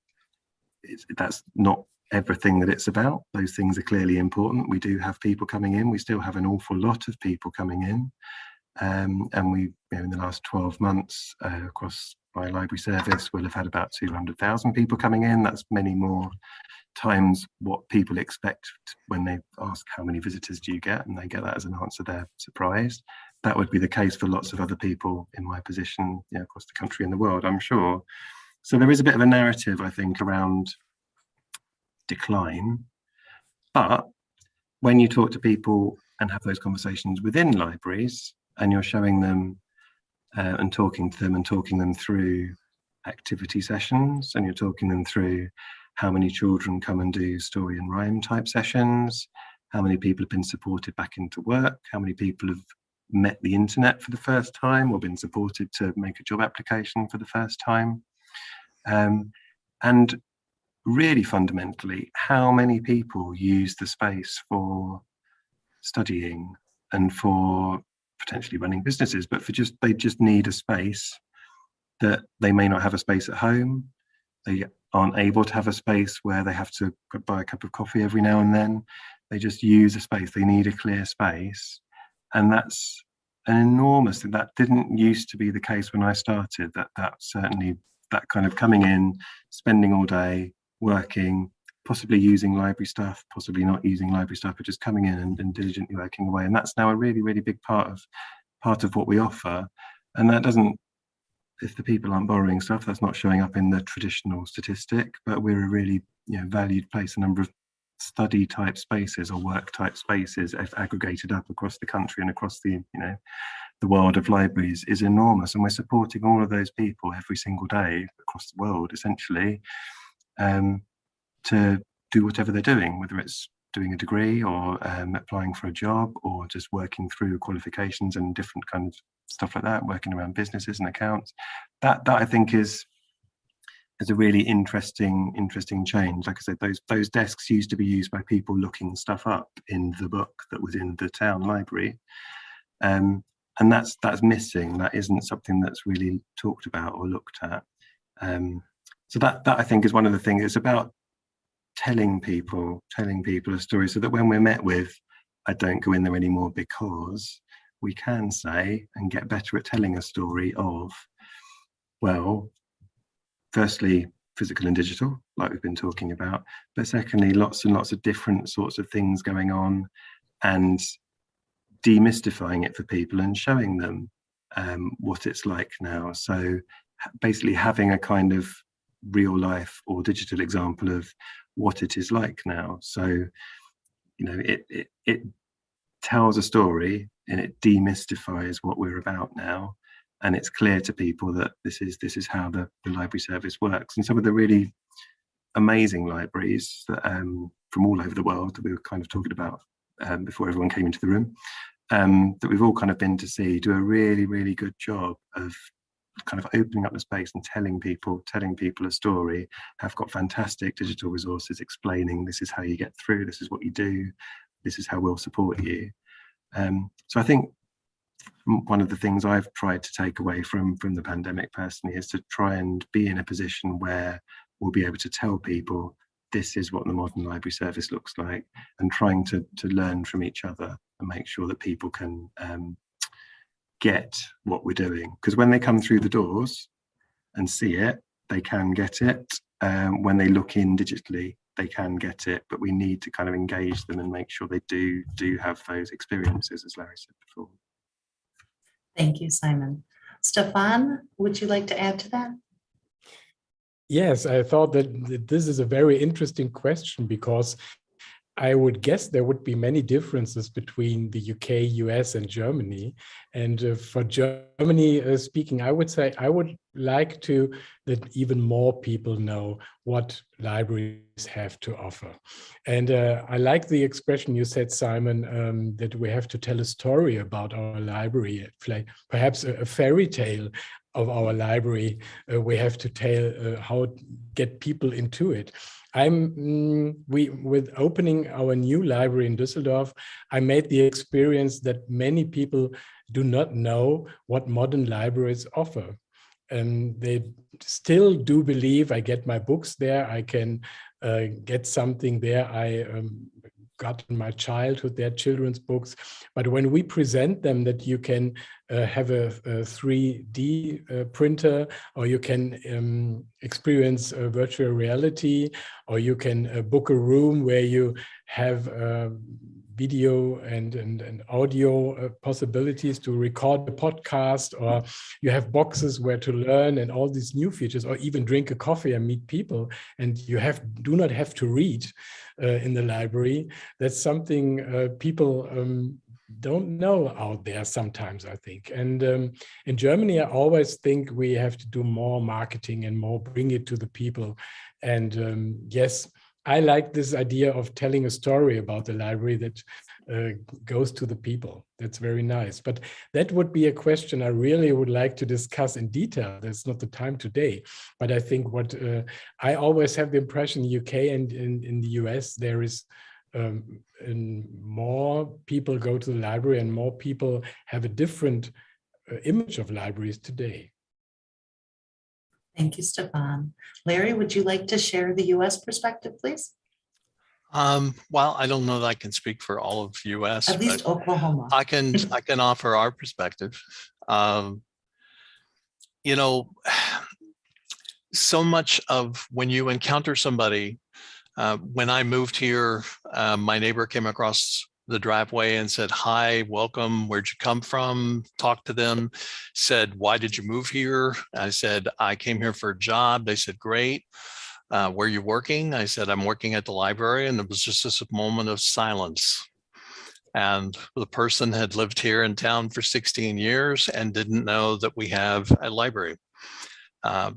that's not everything that it's about. Those things are clearly important. We do have people coming in. We still have an awful lot of people coming in. And we, in the last 12 months, across my library service, we'll have had about 200,000 people coming in. That's many more times what people expect when they ask how many visitors do you get, and they get that as an answer, they're surprised. That would be the case for lots of other people in my position, across the country and the world, I'm sure. So there is a bit of a narrative, I think, around decline. But when you talk to people and have those conversations within libraries, and you're showing them and talking to them and talking them through activity sessions, and you're talking them through how many children come and do story and rhyme type sessions, how many people have been supported back into work, how many people have met the internet for the first time or been supported to make a job application for the first time. And really fundamentally, how many people use the space for studying and for potentially running businesses, but they just need a space that they may not have a space at home. They aren't able to have a space where they have to buy a cup of coffee every now and then. They just use a space. They need a clear space. And that's an enormous thing. That didn't used to be the case when I started. That certainly, that kind of coming in, spending all day, working, possibly using library stuff, possibly not using library stuff, but just coming in and diligently working away. And that's now a really, really big part of what we offer. And that doesn't, if the people aren't borrowing stuff, that's not showing up in the traditional statistic, but we're a really, valued place. A number of study type spaces or work type spaces have aggregated up across the country and across the world of libraries is enormous. And we're supporting all of those people every single day across the world, essentially, to do whatever they're doing, whether it's doing a degree or applying for a job or just working through qualifications and different kind of stuff like that, working around businesses and accounts. That I think is a really interesting change. Like I said, those desks used to be used by people looking stuff up in the book that was in the town library, and that's missing. That isn't something that's really talked about or looked at. So that I think is one of the things. It's about telling people a story, so that when we're met with, I don't go in there anymore, because we can say and get better at telling a story of, well, firstly, physical and digital, like we've been talking about, but secondly, lots and lots of different sorts of things going on, and demystifying it for people and showing them what it's like now. So basically having a kind of real life or digital example of what it is like now. So, it tells a story and it demystifies what we're about now. And it's clear to people that this is how the library service works. And some of the really amazing libraries that, from all over the world that we were kind of talking about before everyone came into the room, that we've all kind of been to see, do a really, really good job of kind of opening up the space and telling people a story, have got fantastic digital resources explaining this is how you get through, this is what you do, this is how we'll support you. So I think one of the things I've tried to take away from the pandemic personally is to try and be in a position where we'll be able to tell people this is what the modern library service looks like, and trying to learn from each other and make sure that people can get what we're doing. Because when they come through the doors and see it, they can get it. When they look in digitally, they can get it, but we need to kind of engage them and make sure they do have those experiences, as Larry said before. Thank you, Simon. Stefan, would you like to add to that? Yes, I thought that this is a very interesting question, because I would guess there would be many differences between the UK, US, and Germany. And for Germany speaking, I would say I would like that even more people know what libraries have to offer. And I like the expression you said, Simon, that we have to tell a story about our library, like perhaps a fairy tale of our library. We have to tell how to get people into it. With opening our new library in Düsseldorf, I made the experience that many people do not know what modern libraries offer. And they still do believe I get my books there, I can get something there I got in my childhood, their children's books. But when we present them that you can have a 3D printer, or you can experience virtual reality, or you can book a room where you have video and audio possibilities to record a podcast, or you have boxes where to learn and all these new features, or even drink a coffee and meet people, and you do not have to read in the library. That's something people don't know out there sometimes, I think. And in Germany, I always think we have to do more marketing and more bring it to the people. And yes, I like this idea of telling a story about the library that goes to the people. That's very nice. But that would be a question I really would like to discuss in detail. That's not the time today. But I think what I always have the impression in the UK and in the US, there is and more people go to the library and more people have a different image of libraries today. Thank you, Stefan. Larry, would you like to share the US perspective, please? Well, I don't know that I can speak for all of US, At least but Oklahoma. I can offer our perspective. You know, so much of when you encounter somebody, when I moved here, my neighbor came across the driveway and said, "Hi, welcome, where'd you come from?" Talked to them, said, "Why did you move here?" I said, "I came here for a job." They said, "Great. Where are you working?" I said, "I'm working at the library." And it was just this moment of silence. And the person had lived here in town for 16 years and didn't know that we have a library.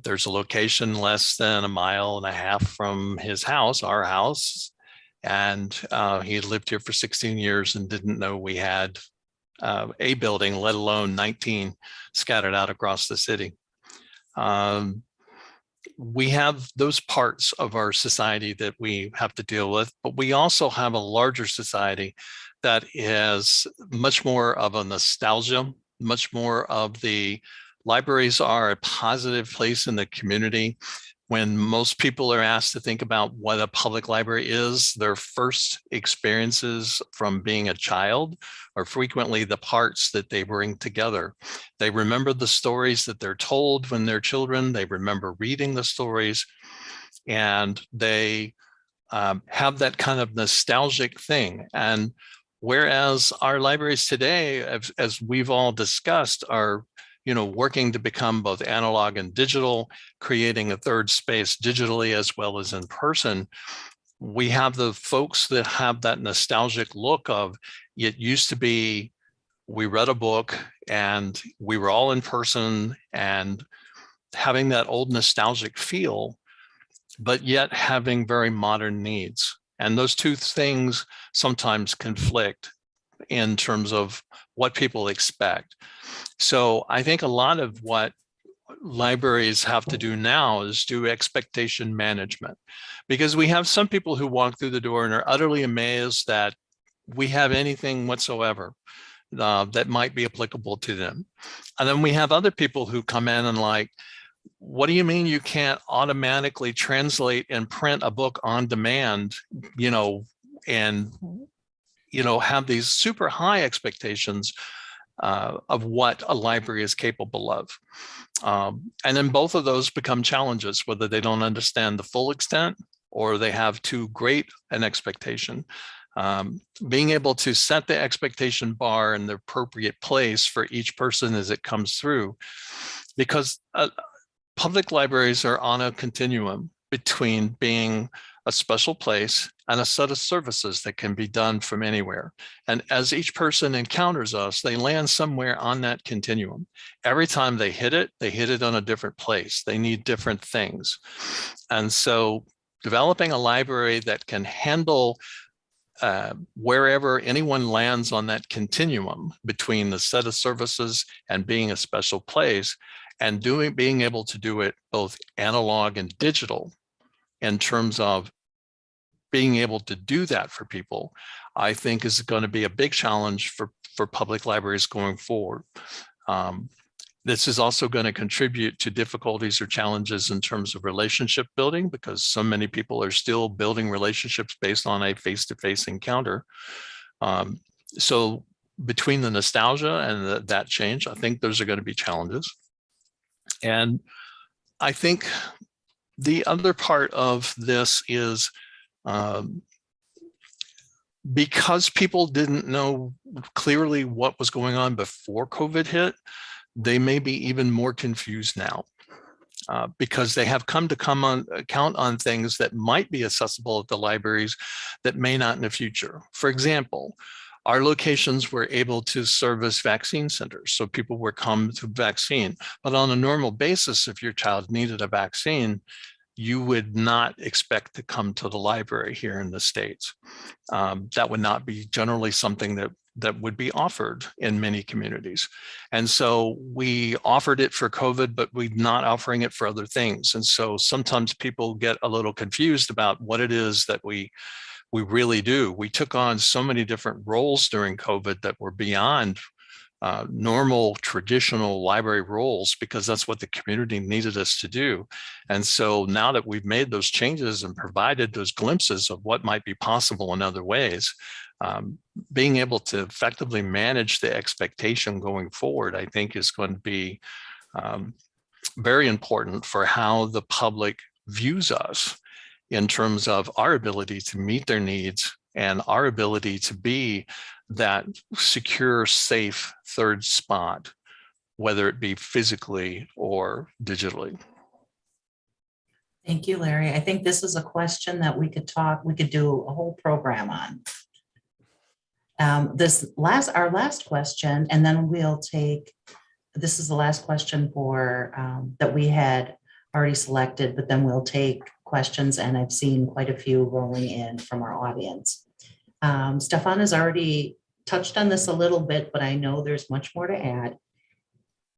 There's a location less than 1.5 miles from his house, our house. And he had lived here for 16 years and didn't know we had a building, let alone 19 scattered out across the city. We have those parts of our society that we have to deal with, but we also have a larger society that is much more of a nostalgia, much more of the libraries are a positive place in the community. When most people are asked to think about what a public library is, their first experiences from being a child are frequently the parts that they bring together. They remember the stories that they're told when they're children. They remember reading the stories, and they have that kind of nostalgic thing. And whereas our libraries today, as we've all discussed, are working to become both analog and digital, creating a third space digitally as well as in person, we have the folks that have that nostalgic look of, it used to be, we read a book and we were all in person and having that old nostalgic feel, but yet having very modern needs. And those two things sometimes conflict in terms of what people expect. So I think a lot of what libraries have to do now is do expectation management, because we have some people who walk through the door and are utterly amazed that we have anything whatsoever that might be applicable to them. And then we have other people who come in and like, what do you mean you can't automatically translate and print a book on demand, and have these super high expectations of what a library is capable of. And then both of those become challenges, whether they don't understand the full extent or they have too great an expectation. Being able to set the expectation bar in the appropriate place for each person as it comes through, because public libraries are on a continuum between being a special place and a set of services that can be done from anywhere. And as each person encounters us, they land somewhere on that continuum. Every time they hit it on a different place. They need different things. And so developing a library that can handle wherever anyone lands on that continuum between the set of services and being a special place, and being able to do it both analog and digital, in terms of being able to do that for people, I think is going to be a big challenge for public libraries going forward. This is also going to contribute to difficulties or challenges in terms of relationship building, because so many people are still building relationships based on a face-to-face encounter. So between the nostalgia and that change, I think those are going to be challenges. And I think the other part of this is because people didn't know clearly what was going on before COVID hit, they may be even more confused now because they have come to count on things that might be accessible at the libraries that may not in the future. For example, our locations were able to service vaccine centers, so people were come to vaccine. But on a normal basis, if your child needed a vaccine, you would not expect to come to the library here in the States. That would not be generally something that would be offered in many communities. And so we offered it for COVID, but we're not offering it for other things. And so sometimes people get a little confused about what it is that we We really do. We took on so many different roles during COVID that were beyond normal traditional library roles, because that's what the community needed us to do. And so now that we've made those changes and provided those glimpses of what might be possible in other ways, being able to effectively manage the expectation going forward, I think is going to be very important for how the public views us in terms of our ability to meet their needs and our ability to be that secure, safe third spot, whether it be physically or digitally. Thank you, Larry. I think this is a question that we could do a whole program on. Our last question, and then we'll take, this is the last question for, that we had already selected, but then we'll take questions, and I've seen quite a few rolling in from our audience. Stefan has already touched on this a little bit, but I know there's much more to add.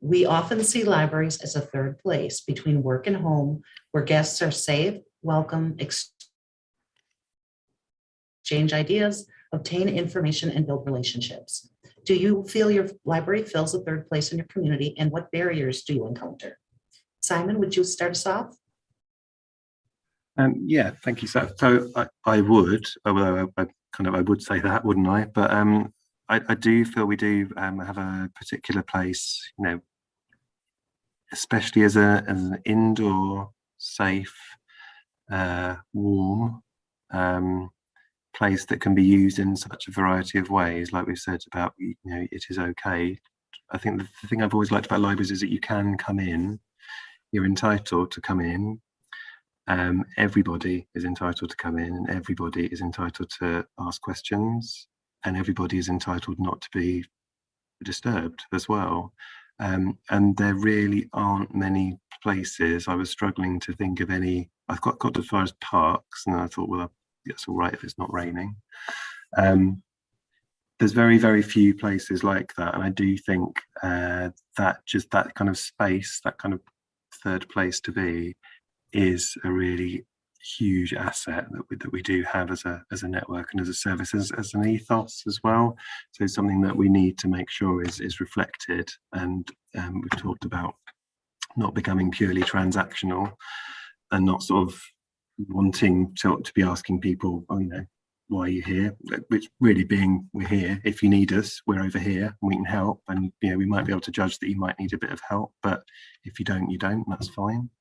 We often see libraries as a third place between work and home, where guests are safe, welcome, exchange ideas, obtain information, and build relationships. Do you feel your library fills a third place in your community, and what barriers do you encounter? Simon, would you start us off? Yeah, thank you. So I would, although I would say that, wouldn't I? But I do feel we do have a particular place, you know, especially as an indoor, safe, warm place that can be used in such a variety of ways. Like we said about, you know, it is okay. I think the thing I've always liked about libraries is that you can come in, you're entitled to come in. Everybody is entitled to come in, and everybody is entitled to ask questions, and everybody is entitled not to be disturbed as well. And there really aren't many places. I was struggling to think of any. I've got as far as parks, and I thought, well, it's all right if it's not raining. There's very, very few places like that, and I do think that just that kind of space, that kind of third place to be, is a really huge asset that we do have as a network and as a service, as an ethos as well. So something that we need to make sure is reflected. And we've talked about not becoming purely transactional and not sort of wanting to be asking people, oh, you know, why are you here? Which really being, we're here. If you need us, we're over here and we can help. And, you know, we might be able to judge that you might need a bit of help, but if you don't, you don't, that's fine.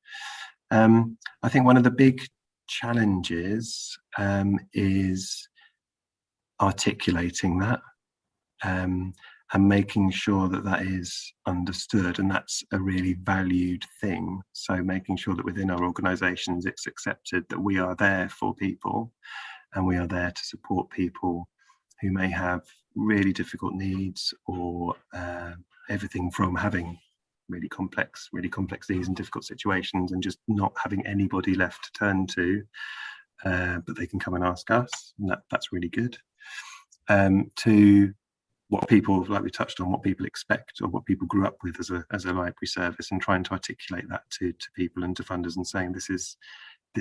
I think one of the big challenges is articulating that and making sure that that is understood, and that's a really valued thing. So making sure that within our organisations it's accepted that we are there for people and we are there to support people who may have really difficult needs, or everything from having really complex needs and difficult situations and just not having anybody left to turn to, but they can come and ask us, and that's really good. To what people, like we touched on, what people expect or what people grew up with as a library service, and trying to articulate that to people and to funders, and saying this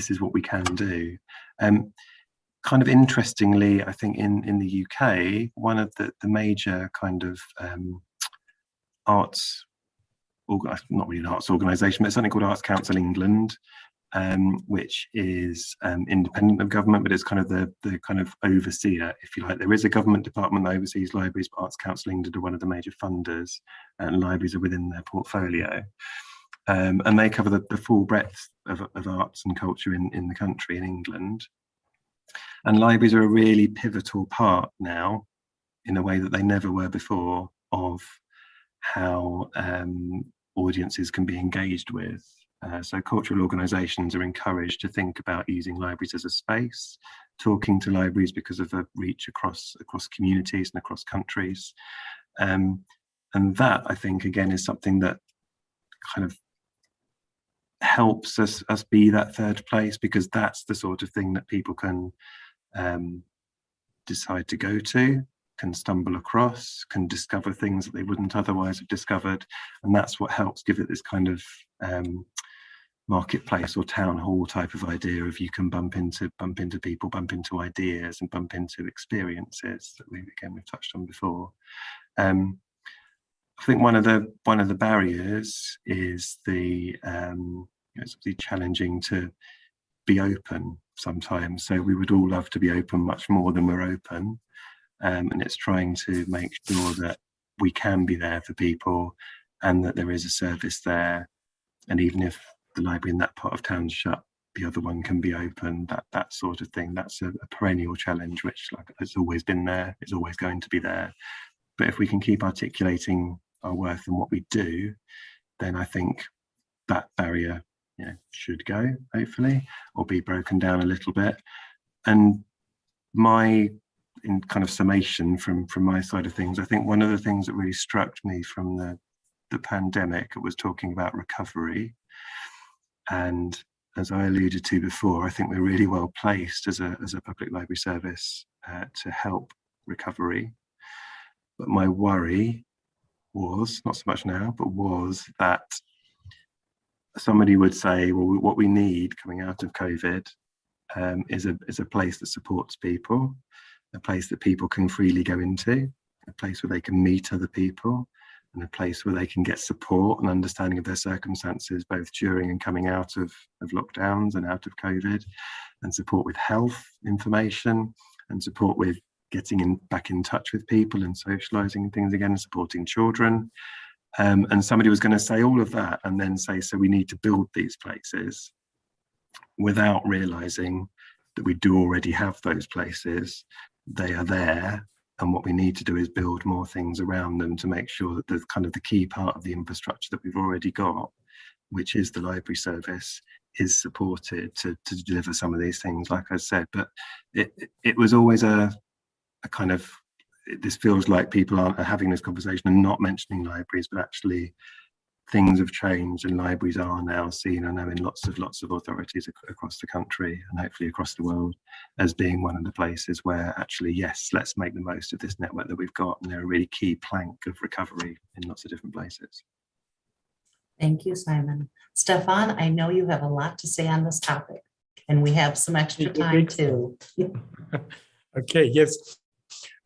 is what we can do. Kind of interestingly, I think in the UK, one of the major kind of arts, not really an arts organisation, but it's something called Arts Council England, which is independent of government, but it's kind of the kind of overseer, if you like. There is a government department that oversees libraries, but Arts Council England are one of the major funders, and libraries are within their portfolio. And they cover the full breadth of arts and culture in the country, in England. And libraries are a really pivotal part now, in a way that they never were before, of how audiences can be engaged with. So cultural organisations are encouraged to think about using libraries as a space, talking to libraries because of the reach across communities and across countries. And that, I think, again, is something that kind of helps us be that third place, because that's the sort of thing that people can decide to go to, can stumble across, can discover things that they wouldn't otherwise have discovered. And that's what helps give it this kind of marketplace or town hall type of idea of you can bump into people, bump into ideas, and bump into experiences that we've touched on before. I think one of the barriers is it's really challenging to be open sometimes. So we would all love to be open much more than we're open, and it's trying to make sure that we can be there for people and that there is a service there. And even if the library in that part of town's shut, the other one can be open. That sort of thing. That's a perennial challenge, which has always been there. It's always going to be there. But if we can keep articulating our worth and what we do, then I think that barrier should go, hopefully, or be broken down a little bit. And in kind of summation from my side of things, I think one of the things that really struck me from the pandemic was talking about recovery. And as I alluded to before, I think we're really well placed as a public library service to help recovery. But my worry was, not so much now, but was that somebody would say, well, what we need coming out of COVID is a place that supports people, a place that people can freely go into, a place where they can meet other people, and a place where they can get support and understanding of their circumstances, both during and coming out of lockdowns and out of COVID, and support with health information, and support with getting back in touch with people and socializing and things again, and supporting children. And somebody was going to say all of that and then say, so we need to build these places, without realizing that we do already have those places. They are there. And what we need to do is build more things around them to make sure that the kind of the key part of the infrastructure that we've already got, which is the library service, is supported to deliver some of these things, like I said. But it was always a kind of, this feels like people are having this conversation and not mentioning libraries, but actually things have changed and libraries are now seen, I know, in lots of authorities across the country and hopefully across the world, as being one of the places where actually, yes, let's make the most of this network that we've got. And they're a really key plank of recovery in lots of different places. Thank you, Simon. Stefan, I know you have a lot to say on this topic, and we have some extra time too. Okay, yes.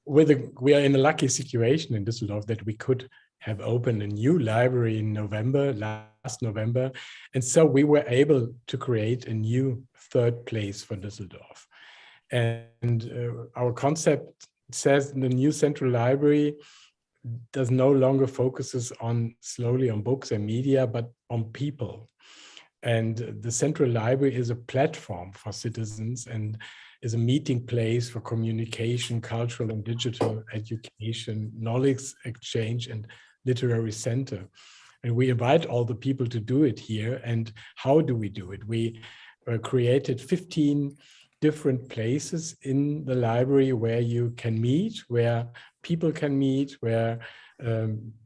We are in a lucky situation in Düsseldorf that we could have opened a new library in last November. And so we were able to create a new third place for Düsseldorf. And our concept says the new central library does no longer focuses solely on books and media, but on people. And the central library is a platform for citizens and is a meeting place for communication, cultural and digital education, knowledge exchange, and literary center. And we invite all the people to do it here. And how do we do it? We created 15 different places in the library where you can meet, where people can meet, where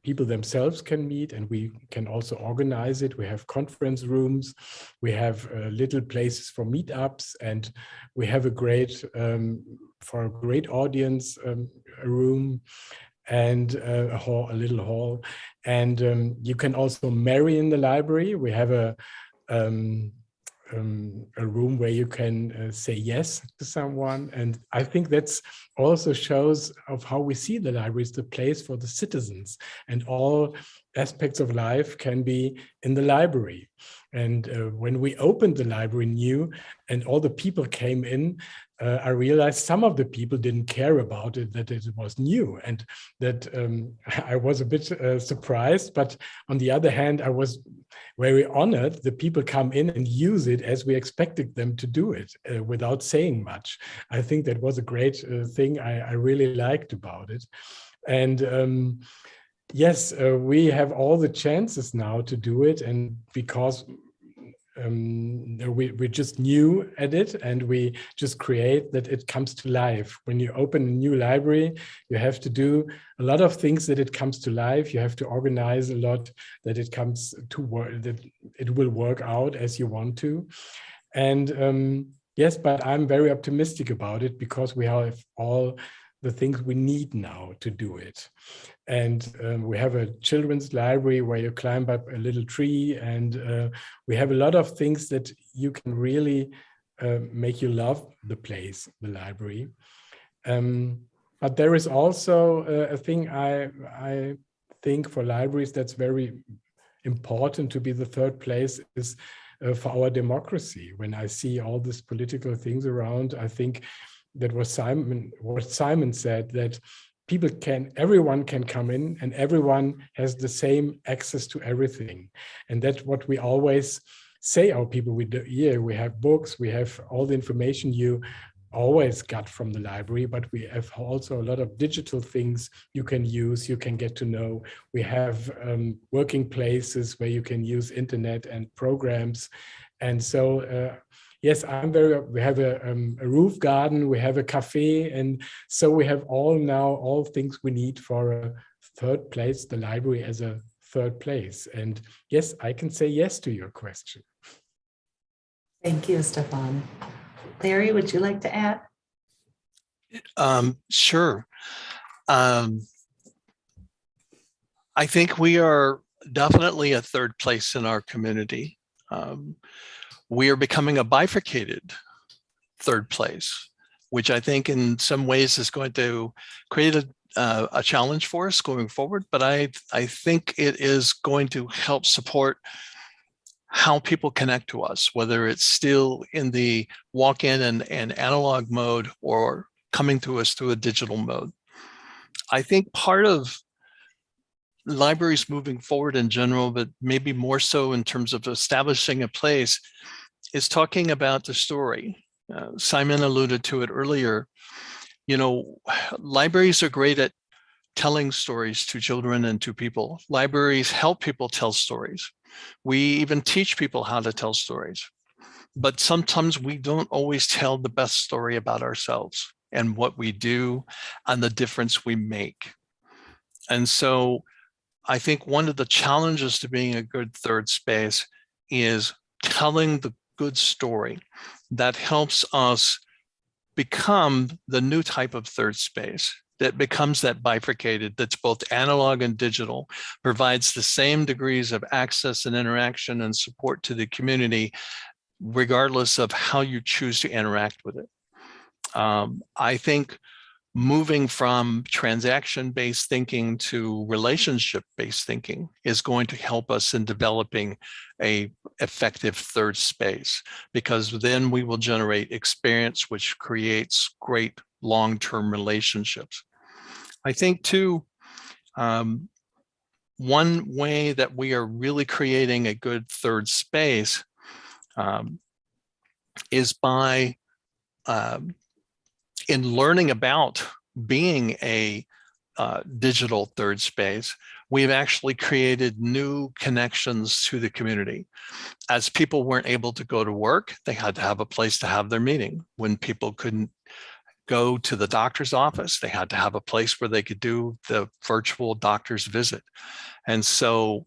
people themselves can meet, and we can also organize it. We have conference rooms, we have little places for meetups, and we have a great, for a great audience, a room and a little hall. And you can also marry in the library. We have a room where you can say yes to someone. And I think that's also shows of how we see the library as the place for the citizens, and all aspects of life can be in the library. And when we opened the library new and all the people came in, I realized some of the people didn't care about it, that it was new, and that I was a bit surprised. But on the other hand, I was very honored the people come in and use it as we expected them to do it, without saying much. I think that was a great thing I really liked about it. And yes, we have all the chances now to do it, and because we're just new at it, and we just create that it comes to life. When you open a new library, you have to do a lot of things that it comes to life. You have to organize a lot that it comes to work, that it will work out as you want to. And yes, but I'm very optimistic about it, because we have all the things we need now to do it. And we have a children's library where you climb up a little tree, and we have a lot of things that you can really make you love the place, the library. But there is also a thing I think for libraries that's very important to be the third place is for our democracy. When I see all these political things around, I think that was what Simon said, that everyone can come in and everyone has the same access to everything. And that's what we always say, our people, we have books, we have all the information you always got from the library, but we have also a lot of digital things you can use, you can get to know. We have working places where you can use internet and programs. And so, yes, we have a roof garden, we have a cafe, and so we have all things we need for a third place, the library as a third place. And yes, I can say yes to your question. Thank you, Stefan. Larry, would you like to add? Sure. I think we are definitely a third place in our community. We are becoming a bifurcated third place, which I think in some ways is going to create a challenge for us going forward. But I think it is going to help support how people connect to us, whether it's still in the walk-in and analog mode or coming to us through a digital mode. I think part of libraries moving forward in general, but maybe more so in terms of establishing a place, is talking about the story. Simon alluded to it earlier. You know, libraries are great at telling stories to children and to people. Libraries help people tell stories. We even teach people how to tell stories. But sometimes we don't always tell the best story about ourselves and what we do and the difference we make. And so I think one of the challenges to being a good third space is telling the good story that helps us become the new type of third space that becomes that bifurcated, that's both analog and digital, provides the same degrees of access and interaction and support to the community, regardless of how you choose to interact with it. I think moving from transaction-based thinking to relationship-based thinking is going to help us in developing a effective third space, because then we will generate experience which creates great long-term relationships. I think too, one way that we are really creating a good third space is by in learning about being a digital third space, we've actually created new connections to the community. As people weren't able to go to work, they had to have a place to have their meeting. When people couldn't go to the doctor's office, they had to have a place where they could do the virtual doctor's visit. And so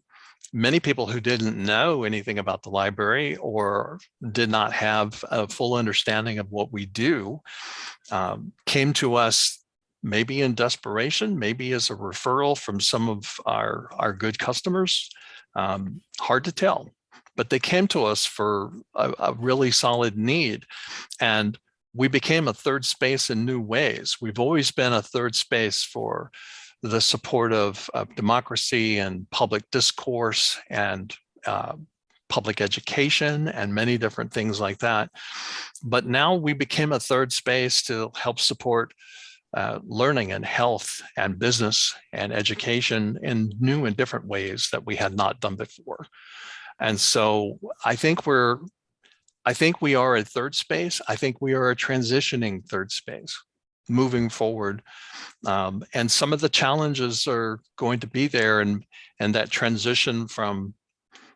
many people who didn't know anything about the library or did not have a full understanding of what we do came to us maybe in desperation, maybe as a referral from some of our good customers. Hard to tell, but they came to us for a really solid need. And we became a third space in new ways. We've always been a third space for the support of democracy and public discourse and public education and many different things like that. But now we became a third space to help support learning and health and business and education in new and different ways that we had not done before. And so I think we are a third space. I think we are a transitioning third space moving forward. And some of the challenges are going to be there, and that transition from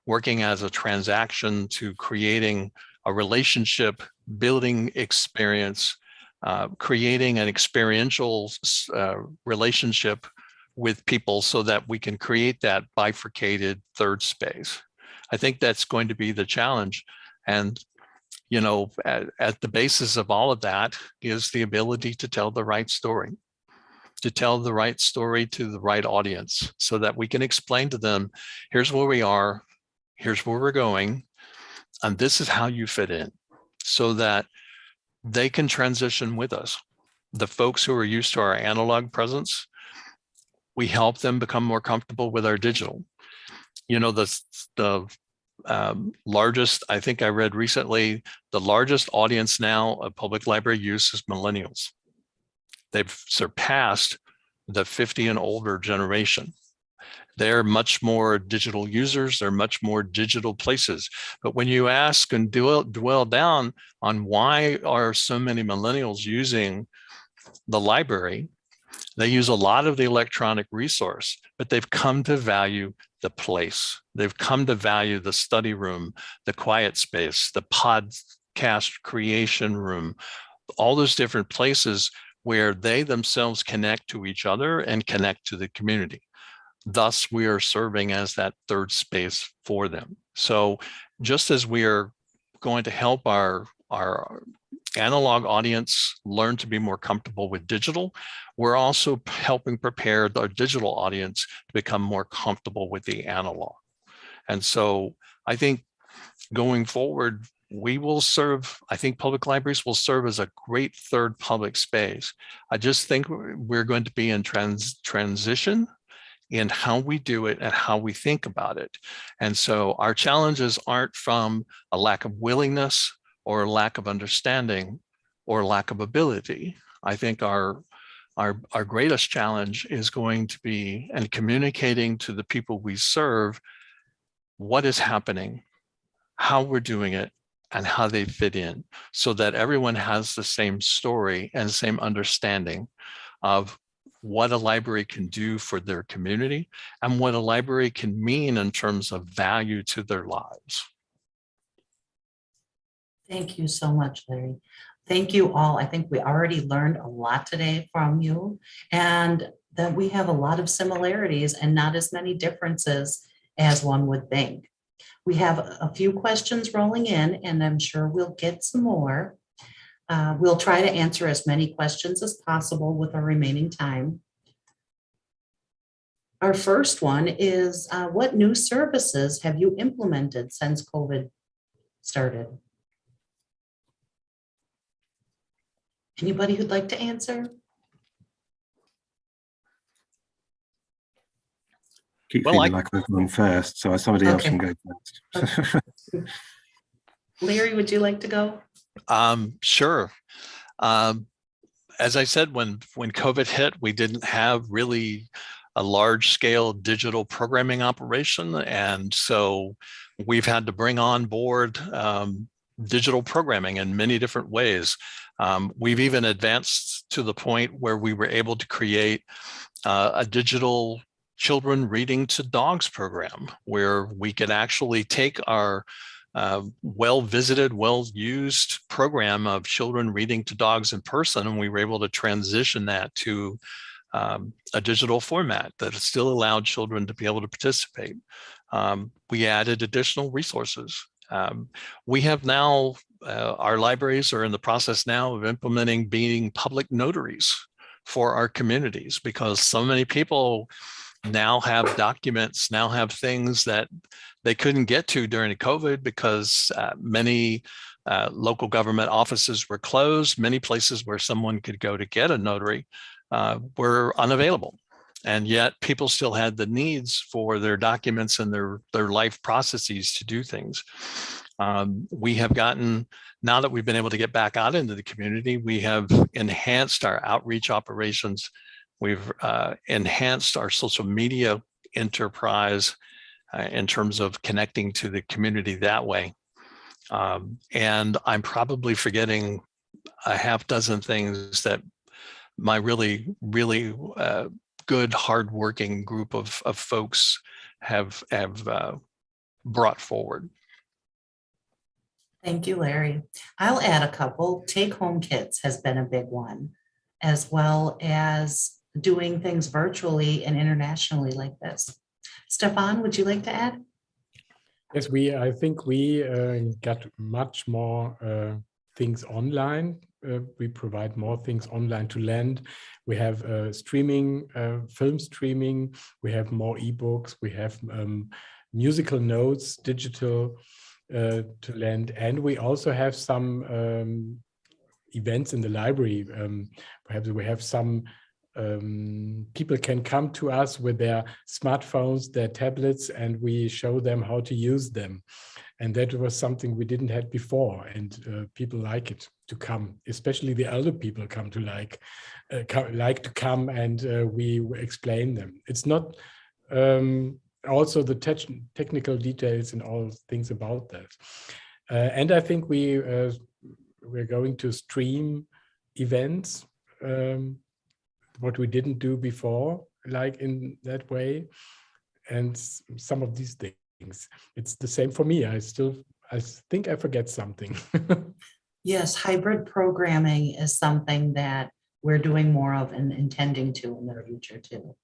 working as a transaction to creating a relationship, building experience, creating an experiential relationship with people so that we can create that bifurcated third space. I think that's going to be the challenge. And you know, at the basis of all of that is the ability to tell the right story. to tell the right story to the right audience so that we can explain to them, here's where we are, here's where we're going, and this is how you fit in, so that they can transition with us. The folks who are used to our analog presence, we help them become more comfortable with our digital. You know, the largest, I think I read recently, the largest audience now of public library use is millennials. They've surpassed the 50 and older generation. They're much more digital users. They're much more digital places. But when you ask and dwell down on why are so many millennials using the library, they use a lot of the electronic resource, but they've come to value the place. They've come to value the study room, the quiet space, the podcast creation room, all those different places where they themselves connect to each other and connect to the community. Thus, we are serving as that third space for them. So just as we are going to help our analog audience learn to be more comfortable with digital, we're also helping prepare our digital audience to become more comfortable with the analog. And so I think going forward, we will serve, I think public libraries will serve as a great third public space. I just think we're going to be in transition in how we do it and how we think about it. And so our challenges aren't from a lack of willingness or a lack of understanding or lack of ability. I think our greatest challenge is going to be in communicating to the people we serve what is happening, how we're doing it, and how they fit in, so that everyone has the same story and same understanding of what a library can do for their community and what a library can mean in terms of value to their lives. Thank you so much, Larry. Thank you all. I think we already learned a lot today from you, and that we have a lot of similarities and not as many differences as one would think. We have a few questions rolling in, and I'm sure we'll get some more. We'll try to answer as many questions as possible with our remaining time. Our first one is, what new services have you implemented since COVID started? Anybody who'd like to answer? Keep Well, feeling like I was going first, so somebody else Okay. can go first. Larry, would you like to go? Sure. As I said, when COVID hit, we didn't have really a large scale digital programming operation. And so we've had to bring on board digital programming in many different ways. We've even advanced to the point where we were able to create a digital children reading to dogs program, where we could actually take our well-visited, well-used program of children reading to dogs in person, and we were able to transition that to a digital format that still allowed children to be able to participate. We added additional resources. We have now, our libraries are in the process now of implementing being public notaries for our communities, because so many people now have documents, now have things that they couldn't get to during COVID because many local government offices were closed. Many places where someone could go to get a notary were unavailable. And yet people still had the needs for their documents and their life processes to do things. We have gotten, now that we've been able to get back out into the community, we have enhanced our outreach operations. We've enhanced our social media enterprise in terms of connecting to the community that way. And I'm probably forgetting a half dozen things that my really, really good, hardworking group of folks have brought forward. Thank you, Larry. I'll add a couple. Take-home kits has been a big one, as well as doing things virtually and internationally like this. Stefan, would you like to add? Yes, I think we got much more things online we provide more things online to lend. We have streaming, film streaming. We have more ebooks. We have musical notes, digital to lend, and we also have some events in the library. Perhaps we have some people can come to us with their smartphones, their tablets, and we show them how to use them. And that was something we didn't have before, and people like it to come, especially the elder people come to like to come, and we explain them. It's not also the technical details and all things about that. And I think we're going to stream events, what we didn't do before, like in that way, and some of these things. It's the same for me. I think I forget something. Yes, hybrid programming is something that we're doing more of and intending to in the future too.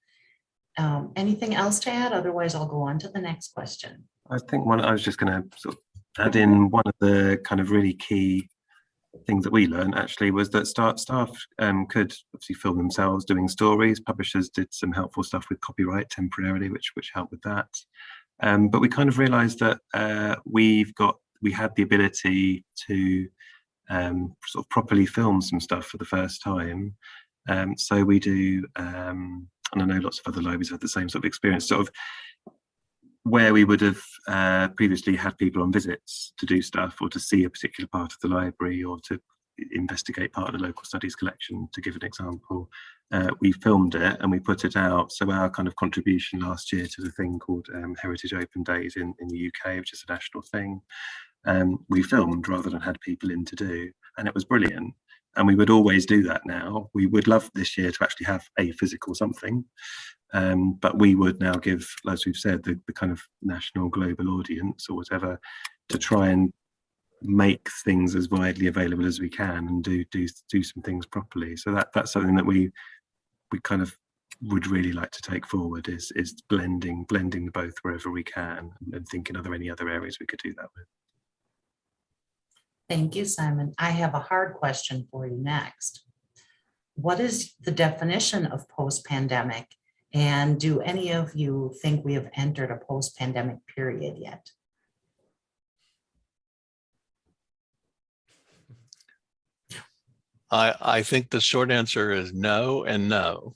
Anything else to add? Otherwise, I'll go on to the next question. I think I was just going to sort of add in one of the kind of really key things that we learned actually was that staff could obviously film themselves doing stories. Publishers did some helpful stuff with copyright temporarily, which helped with that. But we kind of realized that we had the ability to sort of properly film some stuff for the first time. So we do, and I know lots of other libraries have the same sort of experience, sort of where we would have previously had people on visits to do stuff or to see a particular part of the library or to investigate part of the local studies collection, to give an example. We filmed it and we put it out. So our kind of contribution last year to the thing called Heritage Open Days in the UK, which is a national thing, we filmed rather than had people in to do, and it was brilliant. And we would always do that now. We would love this year to actually have a physical something, but we would now give, as we've said, the kind of national global audience or whatever to try and make things as widely available as we can and do some things properly. So that's something that we kind of would really like to take forward is blending both wherever we can, and thinking, are there any other areas we could do that with? Thank you, Simon. I have a hard question for you next. What is the definition of post-pandemic? And do any of you think we have entered a post-pandemic period yet? I think the short answer is no and no.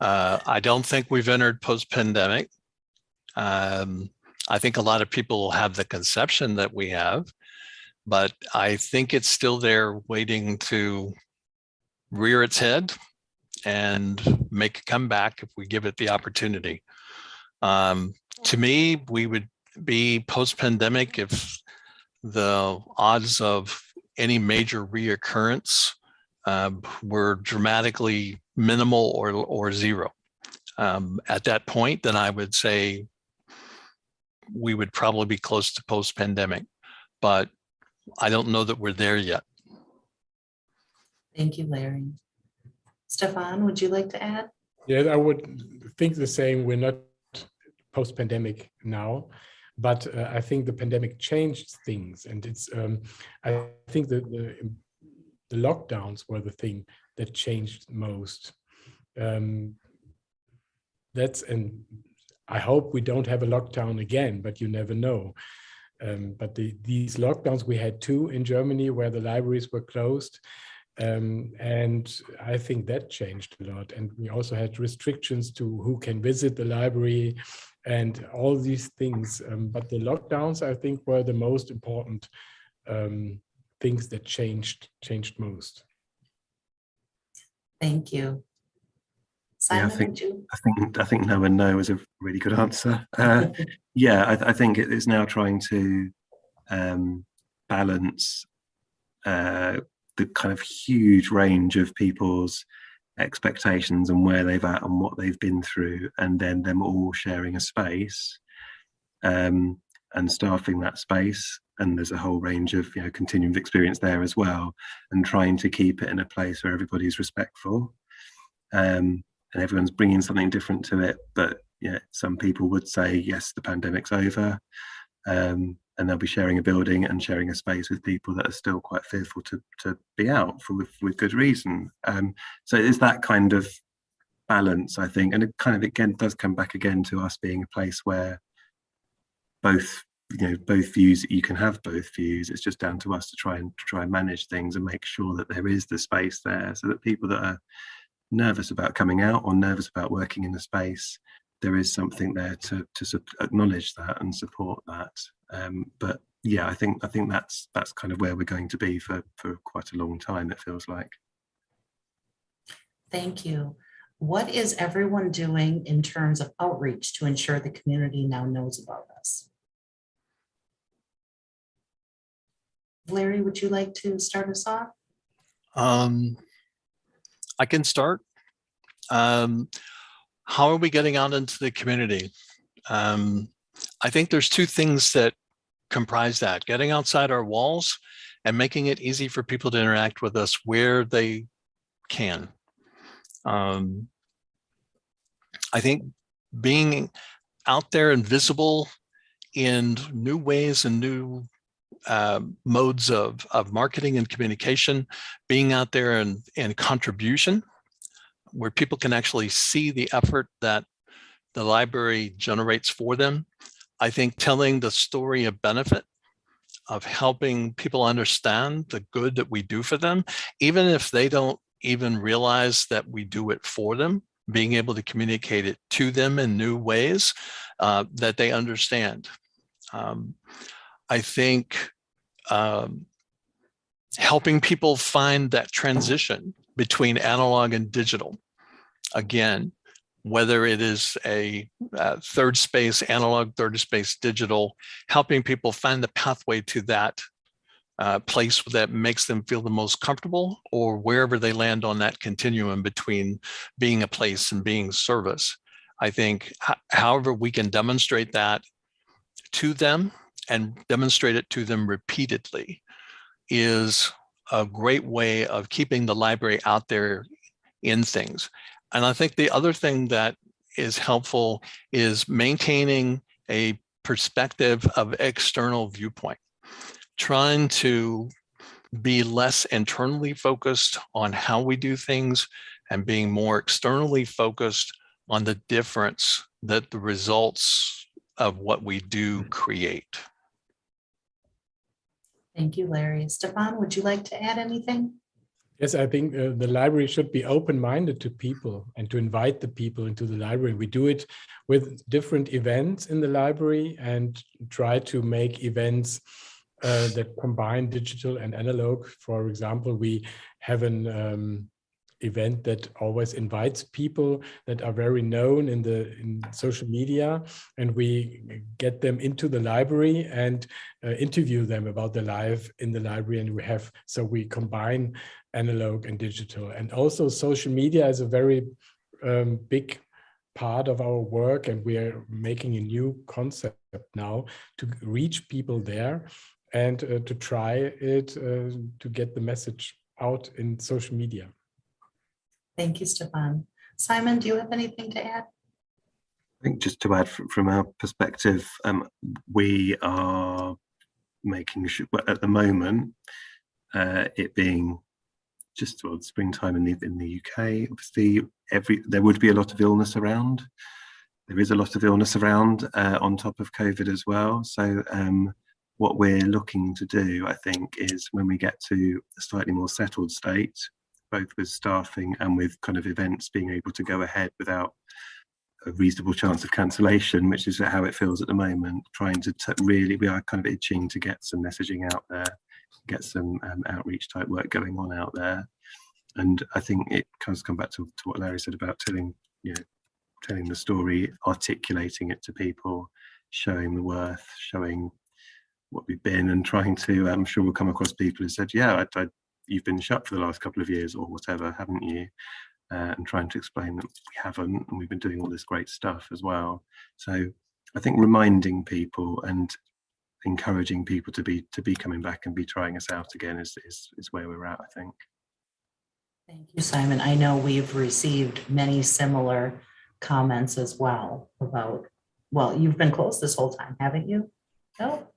I don't think we've entered post-pandemic. I think a lot of people have the conception that we have, but I think it's still there waiting to rear its head and make a comeback if we give it the opportunity. To me, we would be post-pandemic if the odds of any major reoccurrence were dramatically minimal or zero. At that point, then I would say we would probably be close to post-pandemic, but I don't know that we're there yet. Thank you, Larry. Stefan, would you like to add? Yes, I would think the same. We're not post-pandemic now, but I think the pandemic changed things, and it's. I think the lockdowns were the thing that changed most. And I hope we don't have a lockdown again, but you never know. But these lockdowns, we had 2 in Germany where the libraries were closed. And I think that changed a lot. And we also had restrictions to who can visit the library and all these things. But the lockdowns, I think, were the most important things that changed most. Thank you. Simon, I think no and no is a really good answer. Yeah, I think it's now trying to balance the kind of huge range of people's expectations and where they've at and what they've been through, and then them all sharing a space and staffing that space. And there's a whole range of continuum of experience there as well, and trying to keep it in a place where everybody's respectful. And everyone's bringing something different to it, but some people would say yes, the pandemic's over, and and they'll be sharing a building and sharing a space with people that are still quite fearful to be out with good reason. So it's that kind of balance, I think, and it kind of again does come back again to us being a place where both views, you can have both views. It's just down to us to try and manage things and make sure that there is the space there, so that people that are nervous about coming out or nervous about working in the space, there is something there to acknowledge that and support that. But yeah, I think that's kind of where we're going to be for quite a long time, it feels like. Thank you. What is everyone doing in terms of outreach to ensure the community now knows about us? Larry, would you like to start us off? I can start. How are we getting out into the community? I think there's two things that comprise that: getting outside our walls and making it easy for people to interact with us where they can. I think being out there and visible in new ways and new modes of marketing and communication, being out there and contribution, where people can actually see the effort that the library generates for them. I think telling the story of benefit, of helping people understand the good that we do for them, even if they don't even realize that we do it for them, being able to communicate it to them in new ways that they understand. I think helping people find that transition between analog and digital. Again, whether it is a third space analog, third space digital, helping people find the pathway to that place that makes them feel the most comfortable, or wherever they land on that continuum between being a place and being service. I think however we can demonstrate that to them and demonstrate it to them repeatedly is a great way of keeping the library out there in things. And I think the other thing that is helpful is maintaining a perspective of external viewpoint, trying to be less internally focused on how we do things and being more externally focused on the difference that the results of what we do create. Thank you, Larry. Stefan, would you like to add anything? Yes, I think the library should be open-minded to people and to invite the people into the library. We do it with different events in the library and try to make events that combine digital and analog. For example, we have an event that always invites people that are very known in social media, and we get them into the library and interview them about their life in the library. And we combine analog and digital, and also social media is a very big part of our work, and we are making a new concept now to reach people there and to try it to get the message out in social media. Thank you, Stefan. Simon, do you have anything to add? I think just to add from our perspective, we are making sure at the moment, it being just springtime in the UK, obviously there would be a lot of illness around. There is a lot of illness around on top of COVID as well. So what we're looking to do, I think, is when we get to a slightly more settled state, both with staffing and with kind of events being able to go ahead without a reasonable chance of cancellation, which is how it feels at the moment, trying to really, we are kind of itching to get some messaging out there, get some outreach type work going on out there. And I think it comes come back to what Larry said about telling the story, articulating it to people, showing the worth, showing what we've been, and trying to, I'm sure we'll come across people who said, yeah, you've been shut for the last couple of years or whatever, haven't you? And trying to explain that we haven't, and we've been doing all this great stuff as well. So I think reminding people and encouraging people to be coming back and be trying us out again is where we're at, I think. Thank you, Simon. I know we've received many similar comments as well about, well, you've been closed this whole time, haven't you? No?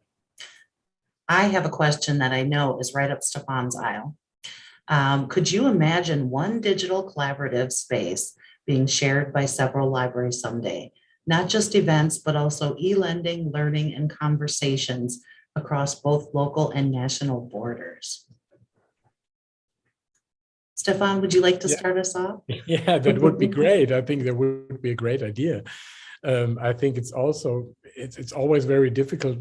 I have a question that I know is right up Stefan's aisle. Could you imagine one digital collaborative space being shared by several libraries someday? Not just events, but also e-lending, learning, and conversations across both local and national borders. Stefan, would you like to Yeah. start us off? Yeah, that would be great. I think that would be a great idea. I think it's also it's always very difficult.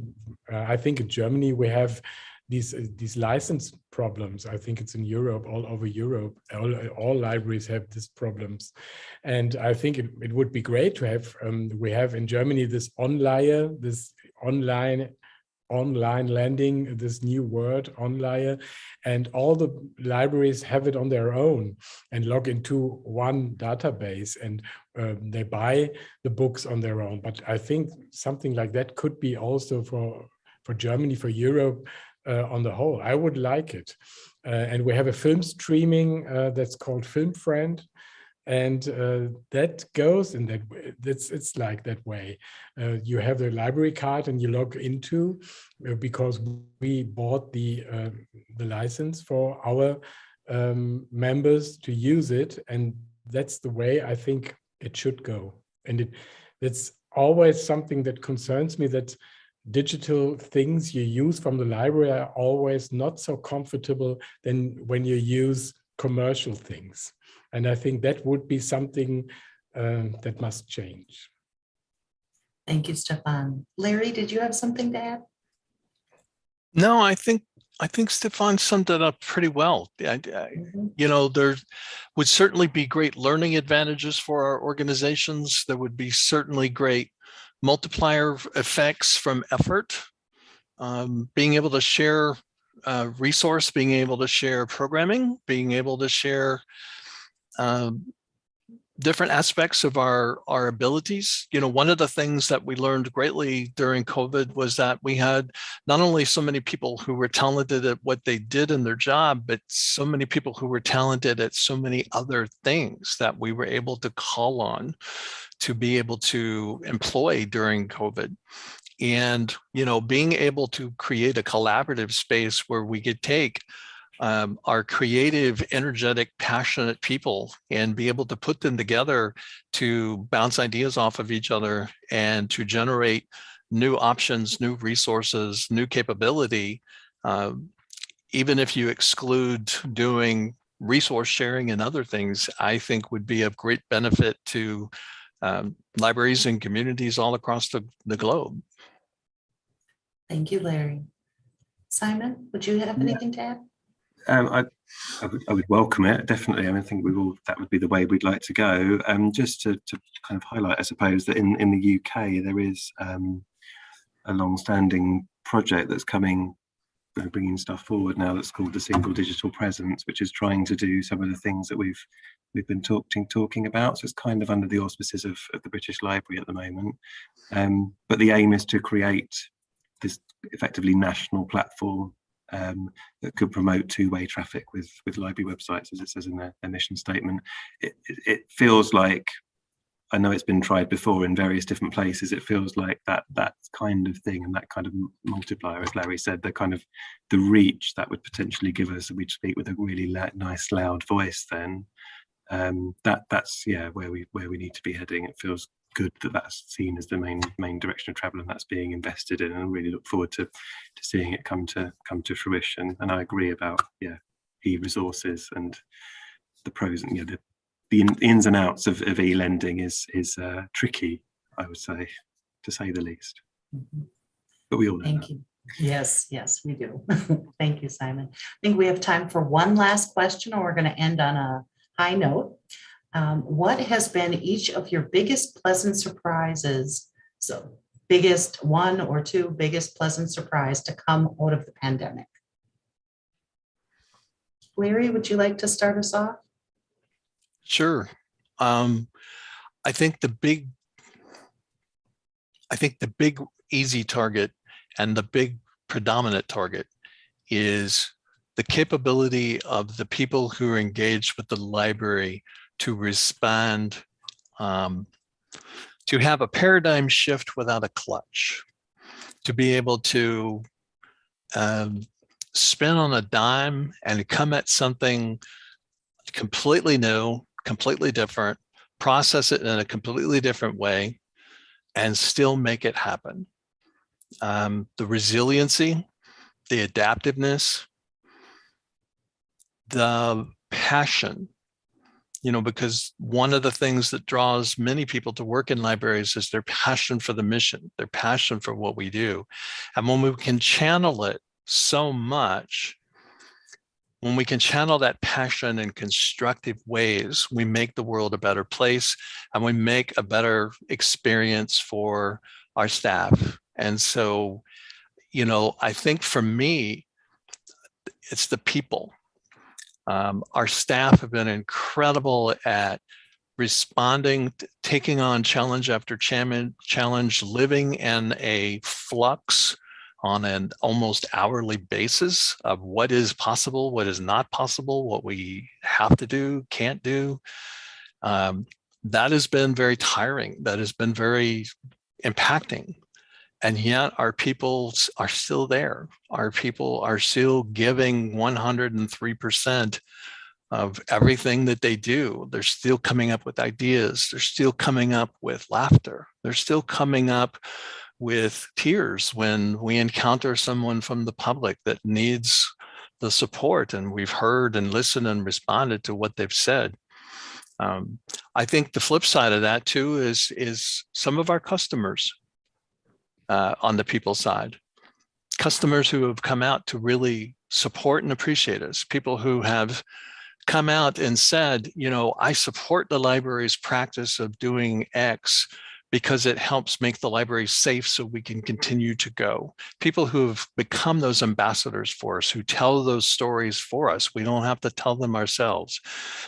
I think in Germany we have these license problems. I think it's in Europe, all over Europe. All libraries have these problems, and I think it would be great to have. We have in Germany this online lending, this new word, online, and all the libraries have it on their own and log into one database, and they buy the books on their own. But I think something like that could be also for Germany, for Europe on the whole. I would like it. And we have a film streaming that's called Film Friend. And that goes in that way. It's like that way. You have the library card and you log into because we bought the license for our members to use it, and that's the way I think it should go. And it's always something that concerns me, that digital things you use from the library are always not so comfortable than when you use commercial things. And I think that would be something that must change. Thank you, Stefan. Larry, did you have something to add? No, I think Stefan summed it up pretty well. You know, there would certainly be great learning advantages for our organizations. There would be certainly great multiplier effects from effort, being able to share resource, being able to share programming, being able to share different aspects of our abilities. You know, one of the things that we learned greatly during COVID was that we had not only so many people who were talented at what they did in their job, but so many people who were talented at so many other things that we were able to call on to be able to employ during COVID. And, you know, being able to create a collaborative space where we could take our creative, energetic, passionate people and be able to put them together to bounce ideas off of each other and to generate new options, new resources, new capability. Even if you exclude doing resource sharing and other things, I think would be of great benefit to libraries and communities all across the globe. Thank you, Larry. Simon, would you have anything to add? I would welcome it, definitely. I mean, I think that would be the way we'd like to go. Just to kind of highlight, I suppose, that in the UK there is a long-standing project that's coming, bringing stuff forward now, that's called the Single Digital Presence, which is trying to do some of the things that we've been talking about. So it's kind of under the auspices of the British Library at the moment. But the aim is to create this effectively national platform that could promote two-way traffic with library websites, as it says in their mission statement. It feels like, I know it's been tried before in various different places, it feels like that kind of thing and that kind of multiplier, as Larry said, the reach that would potentially give us, we'd speak with a really nice loud voice then. That's where we need to be heading. It feels good that that's seen as the main direction of travel, and that's being invested in, and I really look forward to seeing it come to fruition. And I agree about e-resources and the pros and the ins and outs of e-lending is tricky, I would say, to say the least. But we all know. Thank you. Yes, we do. Thank you, Simon. I think we have time for one last question, or we're going to end on a high note. What has been each of your biggest pleasant surprises? So biggest one or two biggest pleasant surprise to come out of the pandemic? Larry, would you like to start us off? Sure. I think the big easy target and the big predominant target is the capability of the people who are engaged with the library to respond, to have a paradigm shift without a clutch, to be able to spin on a dime and come at something completely new, completely different, process it in a completely different way, and still make it happen. The resiliency, the adaptiveness, the passion, because one of the things that draws many people to work in libraries is their passion for the mission, their passion for what we do. And when we can channel it so much, when we can channel that passion in constructive ways, we make the world a better place and we make a better experience for our staff. And so, I think for me, it's the people. Our staff have been incredible at responding, taking on challenge after challenge, living in a flux on an almost hourly basis of what is possible, what is not possible, what we have to do, can't do. That has been very tiring. That has been very impacting. And yet our people are still there. Our people are still giving 103% of everything that they do. They're still coming up with ideas. They're still coming up with laughter. They're still coming up with tears when we encounter someone from the public that needs the support, and we've heard and listened and responded to what they've said. I think the flip side of that too is some of our customers on the people side, customers who have come out to really support and appreciate us, people who have come out and said, I support the library's practice of doing X because it helps make the library safe so we can continue to go. People who have become those ambassadors for us, who tell those stories for us. We don't have to tell them ourselves.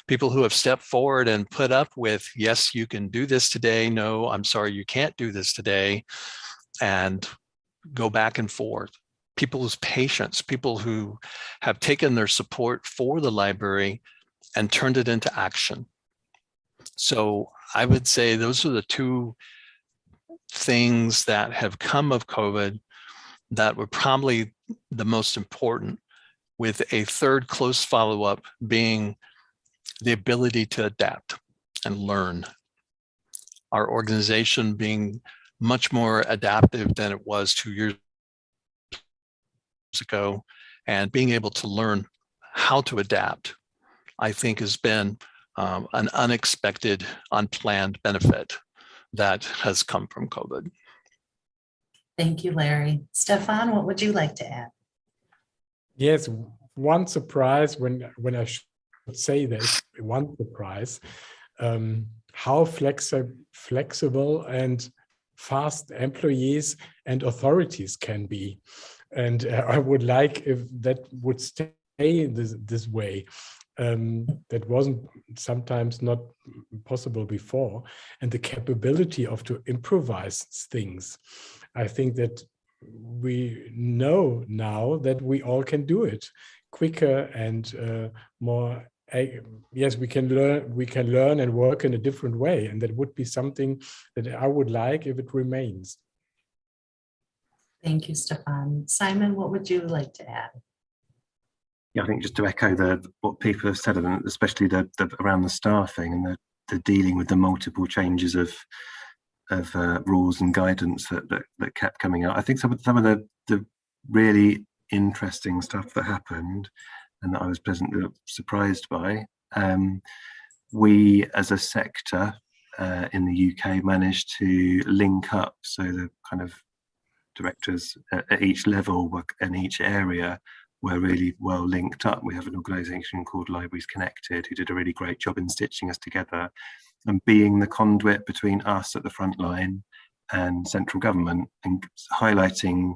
People who have stepped forward and put up with, yes, you can do this today. No, I'm sorry, you can't do this today. And go back and forth. People's patience, people who have taken their support for the library and turned it into action. So I would say those are the two things that have come of COVID that were probably the most important, with a third close follow-up being the ability to adapt and learn. Our organization being much more adaptive than it was 2 years ago, and being able to learn how to adapt, I think has been an unexpected, unplanned benefit that has come from COVID. Thank you, Larry. Stefan, what would you like to add? Yes, one surprise when I should say there's one surprise, how flexible and fast employees and authorities can be. And I would like if that would stay this way. That wasn't sometimes not possible before. And the capability to improvise things. I think that we know now that we all can do it quicker and more. Yes, we can learn and work in a different way. And that would be something that I would like if it remains. Thank you, Stefan. Simon, what would you like to add? Yeah, I think just to echo what people have said, and especially the around the staffing and the dealing with the multiple changes of rules and guidance that kept coming out. I think some of the really interesting stuff that happened and that I was pleasantly surprised by. We as a sector in the UK managed to link up, so the kind of directors at each level in each area were really well linked up. We have an organisation called Libraries Connected who did a really great job in stitching us together and being the conduit between us at the front line and central government and highlighting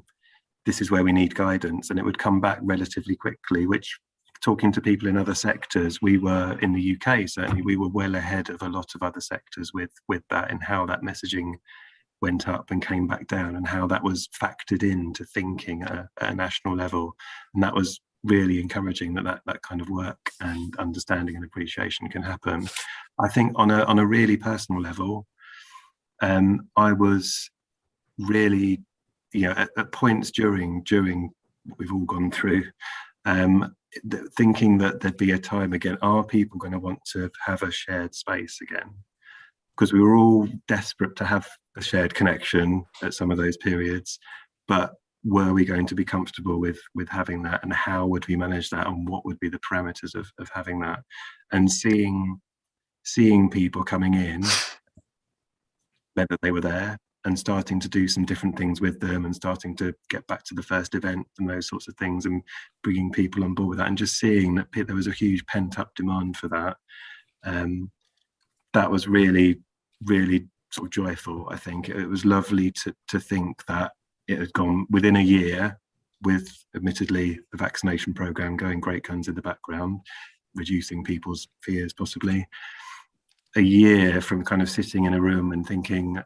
this is where we need guidance, and it would come back relatively quickly, which, talking to people in other sectors, we were in the UK, certainly we were well ahead of a lot of other sectors with that, and how that messaging went up and came back down and how that was factored into thinking at a national level. And that was really encouraging that kind of work and understanding and appreciation can happen. I think on a really personal level, I was really, at points during what we've all gone through. Thinking that there'd be a time again, are people going to want to have a shared space again? Because we were all desperate to have a shared connection at some of those periods, but were we going to be comfortable with having that, and how would we manage that, and what would be the parameters of having that? And seeing people coming in meant that they were there, and starting to do some different things with them, and starting to get back to the first event and those sorts of things, and bringing people on board with that, and just seeing that there was a huge pent-up demand for that. That was really, really sort of joyful. I think it was lovely to think that it had gone within a year, with admittedly the vaccination program going great guns in the background, reducing people's fears possibly. A year from kind of sitting in a room and thinking,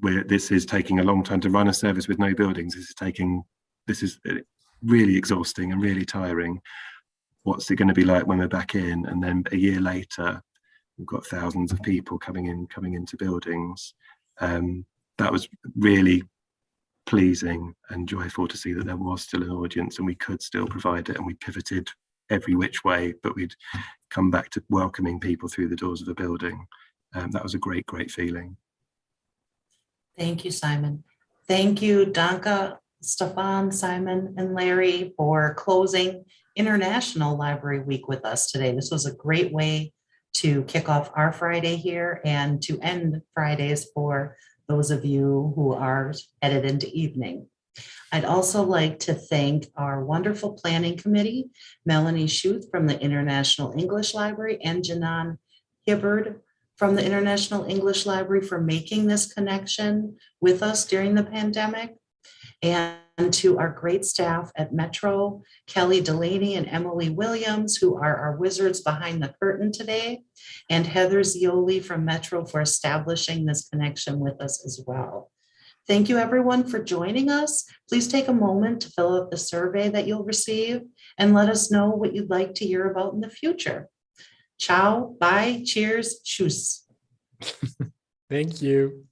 this is taking a long time to run a service with no buildings. This is really exhausting and really tiring. What's it going to be like when we're back in? And then a year later, we've got thousands of people coming into buildings. That was really pleasing and joyful to see that there was still an audience and we could still provide it, and we pivoted every which way, but we'd come back to welcoming people through the doors of a building. That was a great feeling. Thank you, Simon. Thank you, Danka, Stefan, Simon, and Larry for closing International Library Week with us today. This was a great way to kick off our Friday here and to end Fridays for those of you who are headed into evening. I'd also like to thank our wonderful planning committee, Melanie Schuth from the International English Library and Janan Hibbard from the International English Library for making this connection with us during the pandemic. And to our great staff at Metro, Kelly Delaney and Emily Williams, who are our wizards behind the curtain today, and Heather Zioli from Metro for establishing this connection with us as well. Thank you everyone for joining us. Please take a moment to fill out the survey that you'll receive and let us know what you'd like to hear about in the future. Ciao, bye, cheers, tschüss. Thank you.